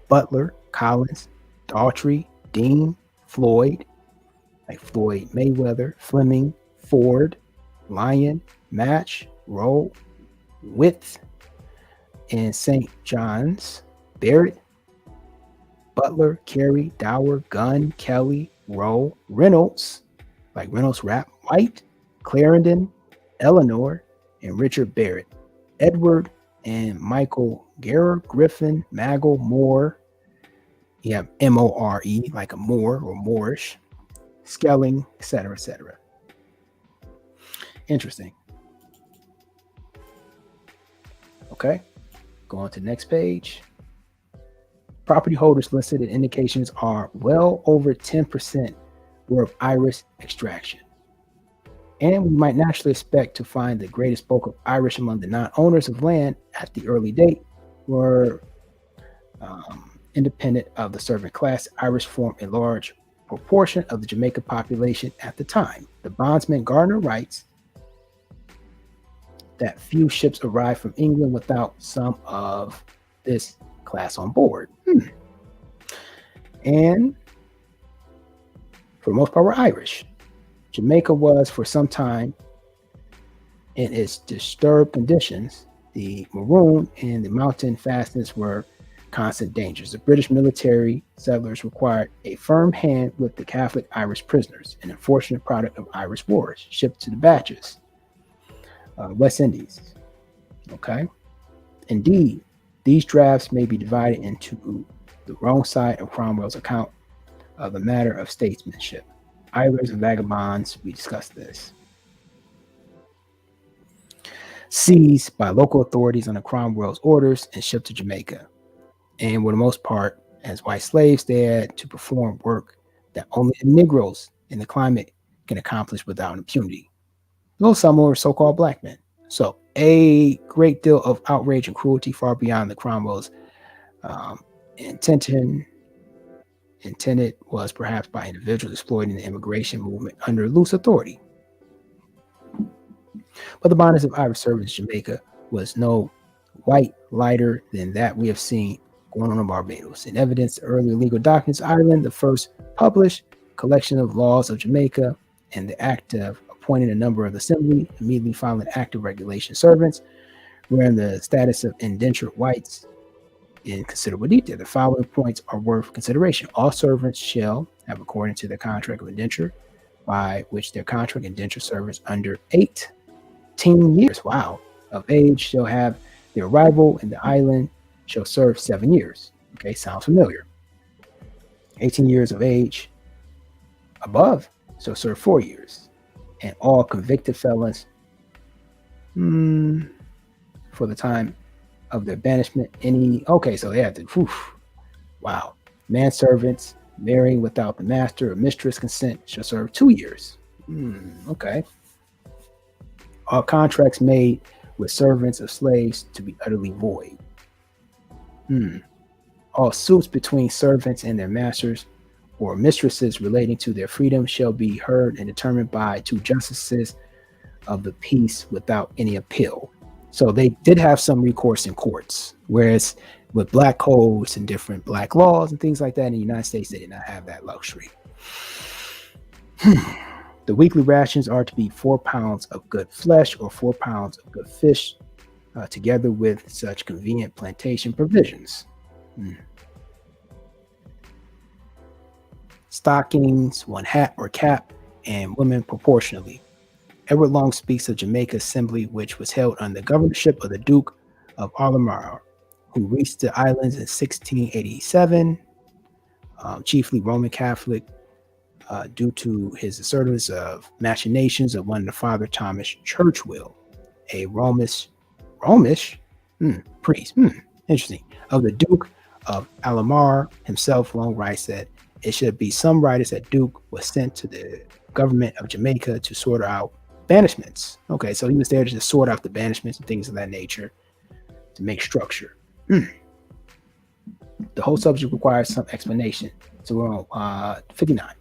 Butler, Collins, Daughtry, Dean, Floyd, like Floyd Mayweather, Fleming, Ford, Lyon, Match, Rowe, Width, and St. John's, Barrett, Butler, Carey, Dower, Gunn, Kelly, Rowe, Reynolds, like Reynolds Rap, White, Clarendon, Eleanor, and Richard Barrett, Edward and Michael Guerra, Griffin, Maggle, Moore, you have More, like a Moore or Moorish, Skelling, etc., etc. Interesting. Okay, go on to the next page. Property holders listed in indications are well over 10% were of Irish extraction. And we might naturally expect to find the greatest bulk of Irish among the non-owners of land at the early date were independent of the servant class. Irish form a large proportion of the Jamaica population at the time. The bondsman Gardner writes that few ships arrived from England without some of this class on board. And for the most part were Irish. Jamaica was for some time in its disturbed conditions. The Maroon and the mountain fastnesses were constant dangers. The British military settlers required a firm hand with the Catholic Irish prisoners, an unfortunate product of Irish wars, shipped to the Batches, West Indies. Okay. Indeed, these drafts may be divided into the wrong side of Cromwell's account of the matter of statesmanship. Idlers and vagabonds, we discussed this. Seized by local authorities under Cromwell's orders and shipped to Jamaica. And for the most part, as white slaves, they had to perform work that only the Negroes in the climate can accomplish without impunity. Though some were so-called black men. So a great deal of outrage and cruelty far beyond the Cromwell's intended was perhaps by individuals exploiting the immigration movement under loose authority. But the bondage of Irish servants in Jamaica was no white lighter than that we have seen going on in Barbados. In evidence, the earlier legal documents of Ireland, the first published collection of laws of Jamaica, and the act of appointed a number of the assembly, immediately following active regulation servants, wearing the status of indentured whites in considerable detail. The following points are worth consideration. All servants shall have, according to their contract of indenture, by which their contract indenture servants under 18 years, of age shall have their arrival in the island shall serve 7 years. Okay, sounds familiar. 18 years of age above shall serve 4 years. And all convicted felons for the time of their banishment, so they have to, manservants marrying without the master or mistress consent shall serve 2 years. Okay. All contracts made with servants of slaves to be utterly void. All suits between servants and their masters or mistresses relating to their freedom shall be heard and determined by 2 justices of the peace without any appeal. So they did have some recourse in courts, whereas with black codes and different black laws and things like that in the United States, they did not have that luxury. The weekly rations are to be 4 pounds of good flesh or 4 pounds of good fish, together with such convenient plantation provisions. Stockings, 1 hat or cap, and women proportionally. Edward Long speaks of Jamaica Assembly, which was held under the governorship of the Duke of Albemarle, who reached the islands in 1687, chiefly Roman Catholic, due to his assertiveness of machinations of one of Father Thomas Churchwill, a Romish priest, interesting, of the Duke of Albemarle himself. Long writes that it should be some writers that Duke was sent to the government of Jamaica to sort out banishments. Okay, so he was there to just sort out the banishments and things of that nature to make structure. The whole subject requires some explanation. So we're on 59.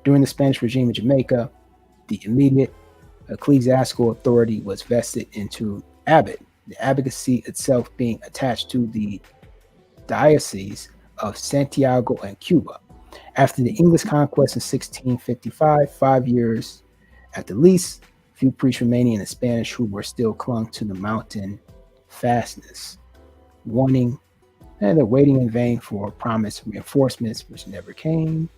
During the Spanish regime in Jamaica, the immediate ecclesiastical authority was vested into abbot, the abbacy itself being attached to the diocese of Santiago and Cuba. After the English conquest in 1655, 5 years at the least, few priests remaining in the Spanish who were still clung to the mountain fastness, warning, and they're waiting in vain for promised reinforcements, which never came.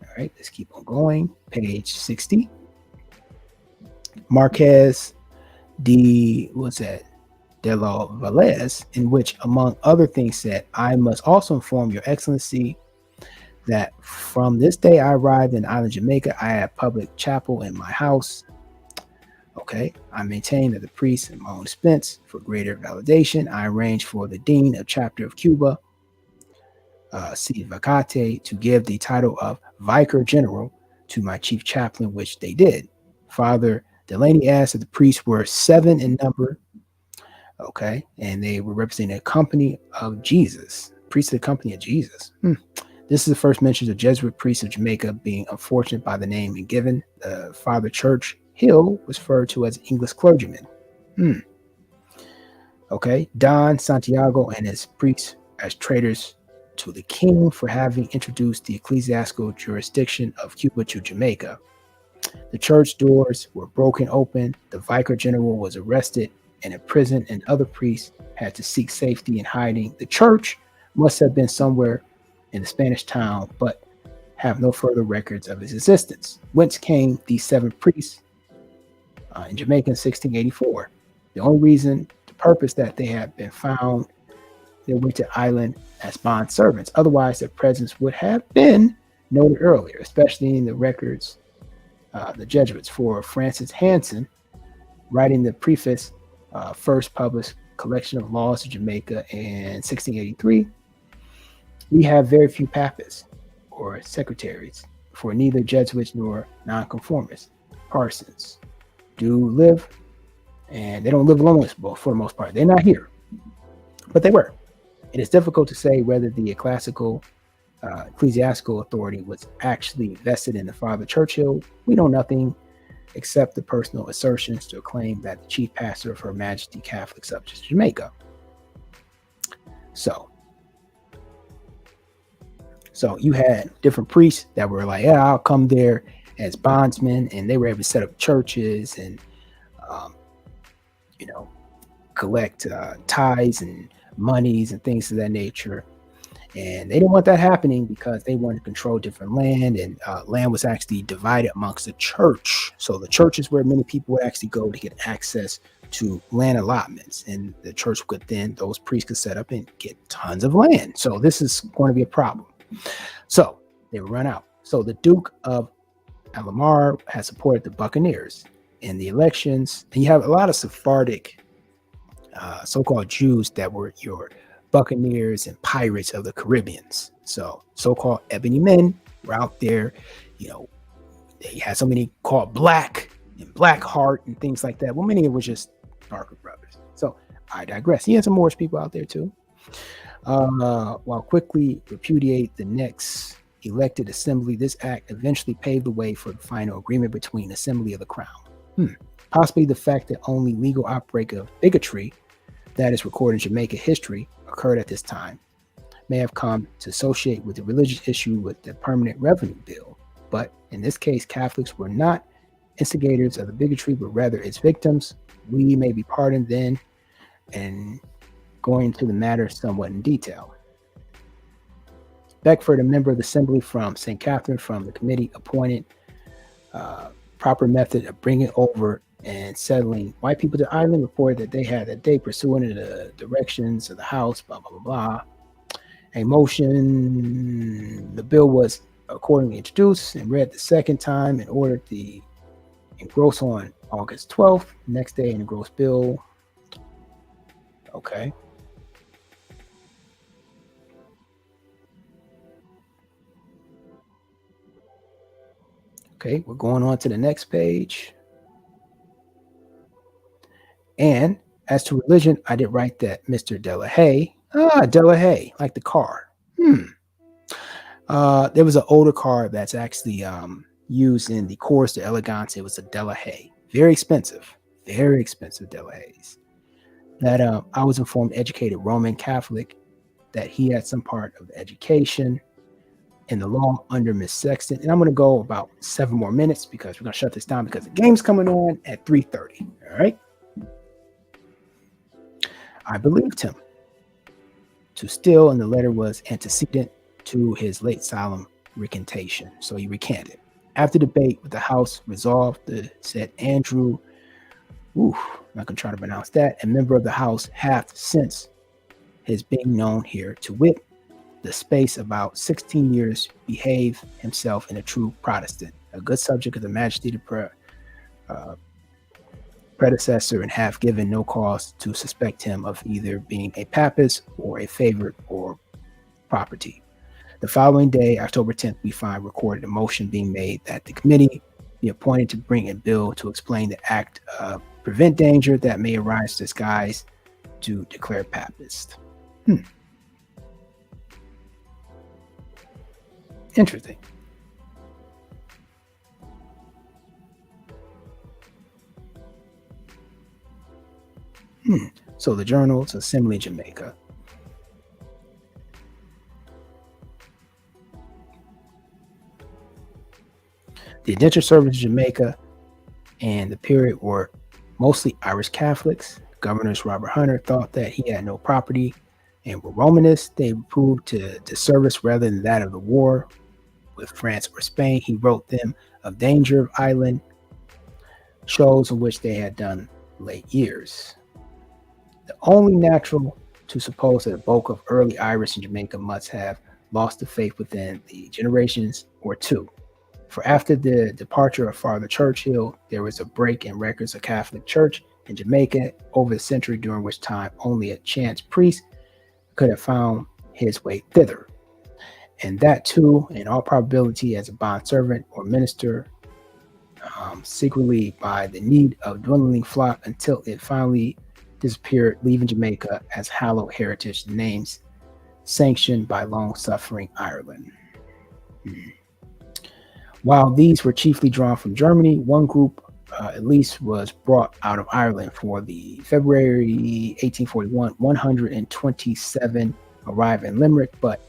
All right, let's keep on going. Page 60. Marquez de la Valles, in which, among other things, said, "I must also inform your excellency that from this day I arrived in island Jamaica, I had public chapel in my house. Okay, I maintain that the priest at my own expense, for greater validation, I arranged for the dean of chapter of Cuba, C. Vacate, to give the title of Vicar General to my chief chaplain, which they did. Father Delaney asked that the priests were 7 in number, okay, and they were representing a company of Jesus, priests of the company of Jesus. This is the first mention of Jesuit priests of Jamaica being unfortunate by the name and given. Father Church Hill was referred to as English clergyman. Okay, Don Santiago and his priests as traitors to the king for having introduced the ecclesiastical jurisdiction of Cuba to Jamaica. The church doors were broken open, the vicar general was arrested and imprisoned, and other priests had to seek safety in hiding. The church must have been somewhere in the Spanish town, but have no further records of its existence. Whence came these 7 priests in Jamaica in 1684? The only purpose that they had been found, they went to island as bond servants. Otherwise, their presence would have been noted earlier, especially in the records, the Jesuits. For Francis Hanson, writing the preface, first published collection of laws of Jamaica in 1683, we have very few papists or secretaries, for neither Jesuits nor nonconformists. Parsons do live, and they don't live alone for the most part. They're not here, but they were. It is difficult to say whether the ecclesiastical authority was actually vested in the Father Churchill. We know nothing except the personal assertions to claim that the chief pastor of Her Majesty Catholic Subjects of Jamaica. So you had different priests that were like, yeah, I'll come there as bondsmen, and they were able to set up churches and um, you know collect tithes and monies and things of that nature. And they didn't want that happening because they wanted to control different land, and land was actually divided amongst the church. So the church is where many people would actually go to get access to land allotments, and the church could then, those priests could set up and get tons of land. So this is going to be a problem. So they were run out. So the Duke of Alomar has supported the Buccaneers in the elections, and you have a lot of Sephardic so-called Jews that were your buccaneers and pirates of the Caribbeans. So so-called ebony men were out there. You know, they had so many called black and black heart and things like that. Well, many of it was just darker brothers. So I digress. He had some Moorish people out there too. While quickly repudiate the next elected assembly, this act eventually paved the way for the final agreement between the Assembly of the Crown. Possibly the fact that only legal outbreak of bigotry that is recorded in Jamaica history occurred at this time may have come to associate with the religious issue with the Permanent Revenue Bill. But in this case, Catholics were not instigators of the bigotry, but rather its victims. We may be pardoned then, and going into the matter somewhat in detail. Beckford, a member of the Assembly from St. Catherine from the committee appointed proper method of bringing over and settling white people to the island, reported that they had that day pursuant to the directions of the House, blah, blah, blah, blah. A motion, the bill was accordingly introduced and read the second time and ordered the engross on August 12th. Next day, an engrossed bill. Okay. Okay, we're going on to the next page. And as to religion, I did write that Mr. Delahaye, Delahaye, like the car. There was an older car that's actually used in the Chorus de Elegance. It was a Delahaye, very expensive Delahayes. That I was informed, educated Roman Catholic, that he had some part of the education in the law under Miss Sexton. And I'm going to go about 7 more minutes because we're going to shut this down because the game's coming on at 3:30. All right. I believed him to still, and the letter was antecedent to his late solemn recantation. So he recanted. After debate with the House, resolved, said Andrew, I'm not going to try to pronounce that, a member of the House, hath since his being known here, to wit, the space about 16 years, behave himself in a true Protestant, a good subject of the majesty the predecessor, and have given no cause to suspect him of either being a papist or a favorite or property. The following day, October 10th, we find recorded a motion being made that the committee be appointed to bring a bill to explain the act, prevent danger that may arise to this guise to declare papist. Interesting. So the journals, Assembly Jamaica. The indentured servants of Jamaica and the period were mostly Irish Catholics. Governors Robert Hunter thought that he had no property and were Romanists. They approved to service rather than that of the war with France or Spain. He wrote them of danger of island shows in which they had done late years. The only natural to suppose that a bulk of early Irish in Jamaica must have lost the faith within the generations or two. For after the departure of Father Churchill, there was a break in records of Catholic Church in Jamaica over the century, during which time only a chance priest could have found his way thither. And that too, in all probability, as a bondservant or minister, secretly by the need of dwindling flock until it finally disappeared, leaving Jamaica as hallowed heritage names sanctioned by long-suffering Ireland. While these were chiefly drawn from Germany, one group at least was brought out of Ireland for the February 1841. 127 arrived in Limerick, but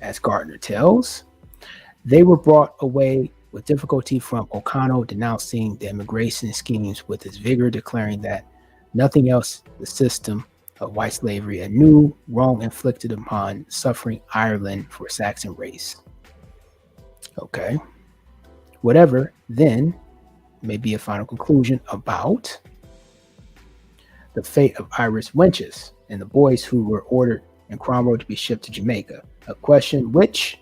as Gardner tells, they were brought away with difficulty from O'Connell denouncing the immigration schemes with his vigor, declaring that nothing else the system of white slavery, a new wrong inflicted upon suffering Ireland for Saxon race. Okay. Whatever, then, may be a final conclusion about the fate of Irish wenches and the boys who were ordered in Cromwell to be shipped to Jamaica, a question which,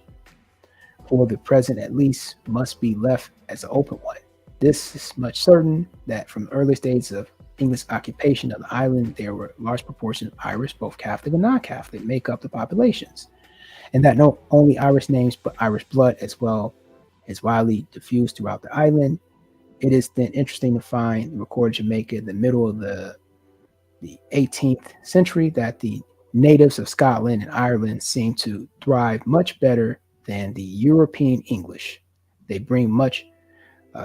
for the present at least, must be left as an open one. This is much certain that from the earliest days of English occupation of the island, there were a large proportion of Irish, both Catholic and non-Catholic, make up the populations, and that not only Irish names but Irish blood as well is widely diffused throughout the island. It is then interesting to find recorded Jamaica in the middle of the 18th century that the natives of Scotland and Ireland seem to thrive much better than the European English. They bring much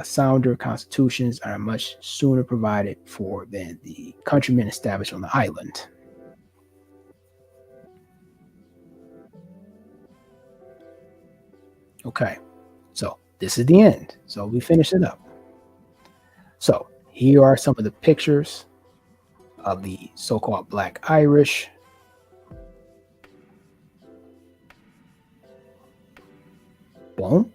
sounder constitutions and are much sooner provided for than the countrymen established on the island. Okay, so this is the end. So we finish it up. So here are some of the pictures of the so-called Black Irish. Boom.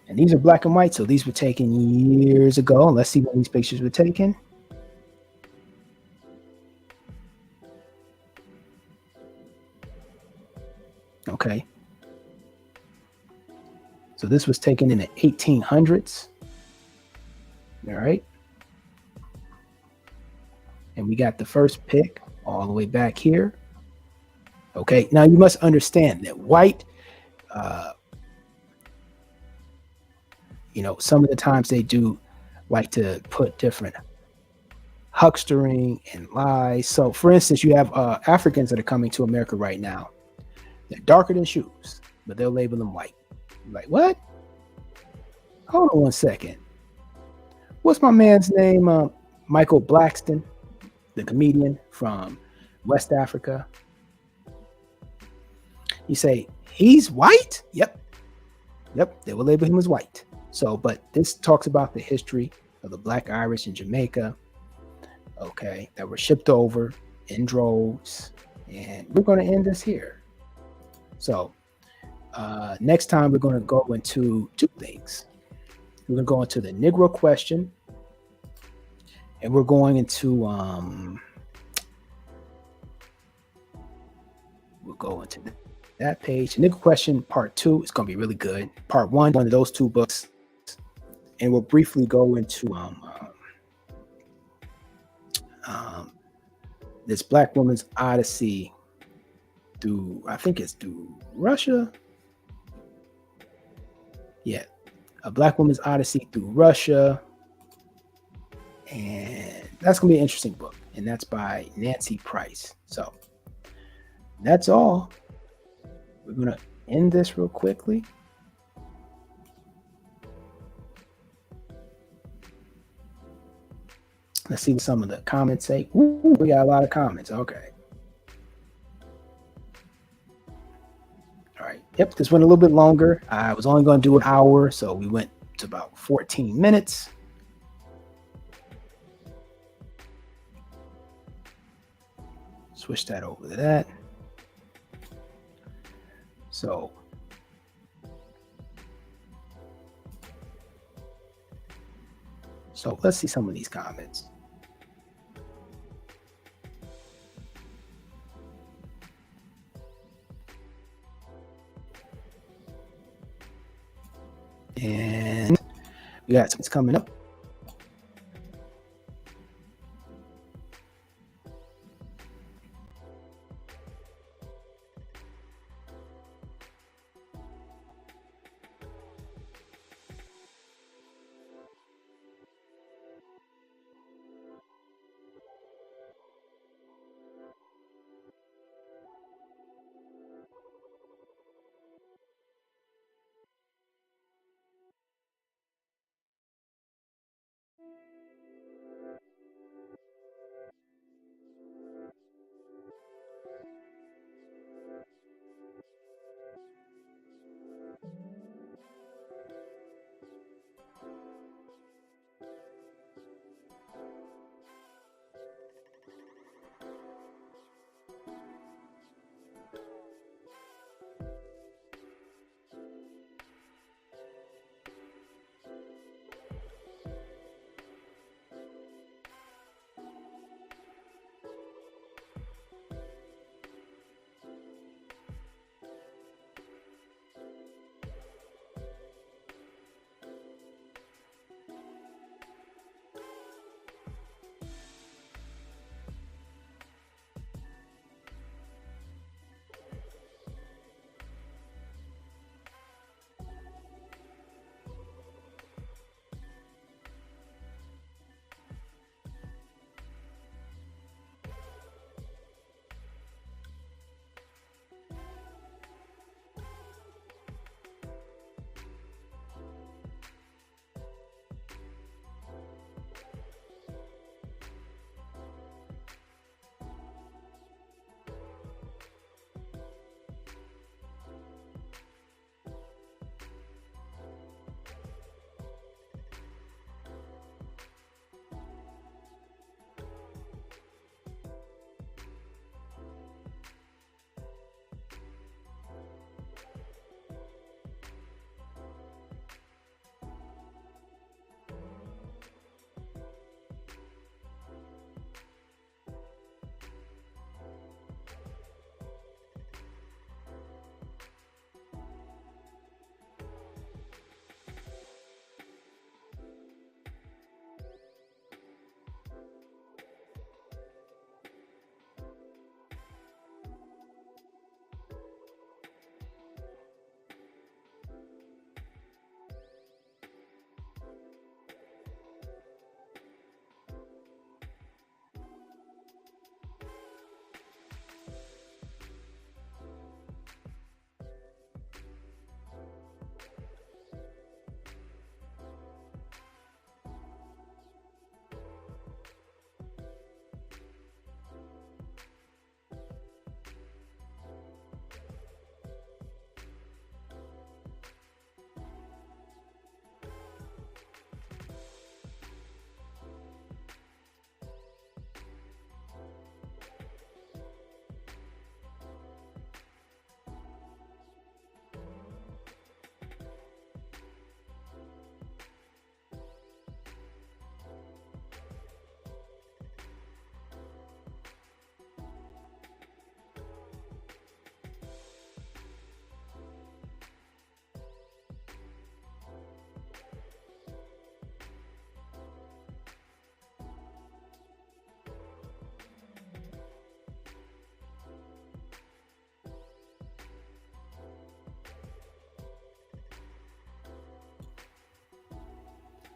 And these are black and white, so these were taken years ago. Let's see when these pictures were taken. Okay. So this was taken in the 1800s. All right. And we got the first pick all the way back here. Okay. Now you must understand that white, some of the times they do like to put different huckstering and lies. So, for instance, you have Africans that are coming to America right now. They're darker than shoes, but they'll label them white. You're like, what? Hold on one second. What's my man's name? Michael Blackston, the comedian from West Africa. You say, he's white? Yep. Yep. They will label him as white. So, but this talks about the history of the Black Irish in Jamaica, okay, that were shipped over in droves. And we're going to end this here. So, next time we're going to go into two things. We're going to go into the Negro question, and we're going into we'll go into that page. Negro question part 2 is going to be really good. Part 1, one of those two books, and we'll briefly go into this Black woman's odyssey through, I think it's through Russia. Yeah, a Black woman's odyssey through Russia, and that's gonna be an interesting book, and that's by Nancy Price. So that's all. We're gonna end this real quickly. Let's see what some of the comments say. Ooh, we got a lot of comments. Okay. All right. Yep, this went a little bit longer. I was only going to do an hour, so we went to about 14 minutes. Switch that over to that. So let's see some of these comments. And we got something coming up.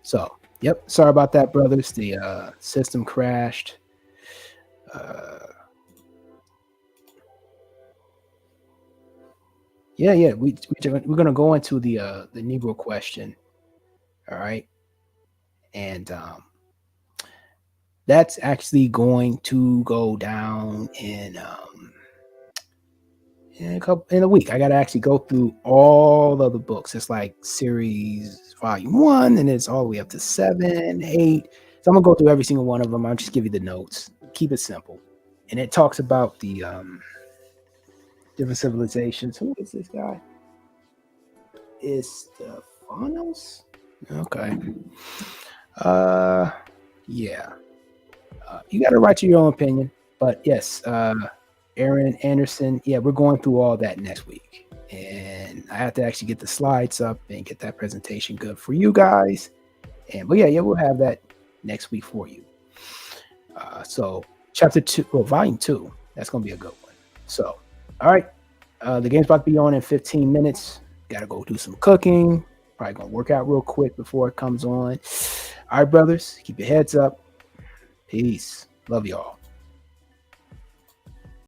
So, yep. Sorry about that, brothers. The system crashed. Uh, yeah. We're gonna go into the Negro question. All right, and that's actually going to go down in a week. I got to actually go through all of the books. It's like series volume 1, and it's all the way up to 7, 8. So I'm gonna go through every single one of them. I'll just give you the notes. Keep it simple, and it talks about the different civilizations. Who is this guy? Is Stephanos? Okay. Yeah. You got to write your own opinion, but yes, Aaron Anderson. Yeah, we're going through all that next week, and I have to actually get the slides up and get that presentation good for you guys. But yeah, we'll have that next week for you. So chapter 2, well, volume 2. That's gonna be a good one. So, all right, the game's about to be on in 15 minutes. Got to go do some cooking. Probably gonna work out real quick before it comes on. All right, brothers, keep your heads up. Peace. Love y'all.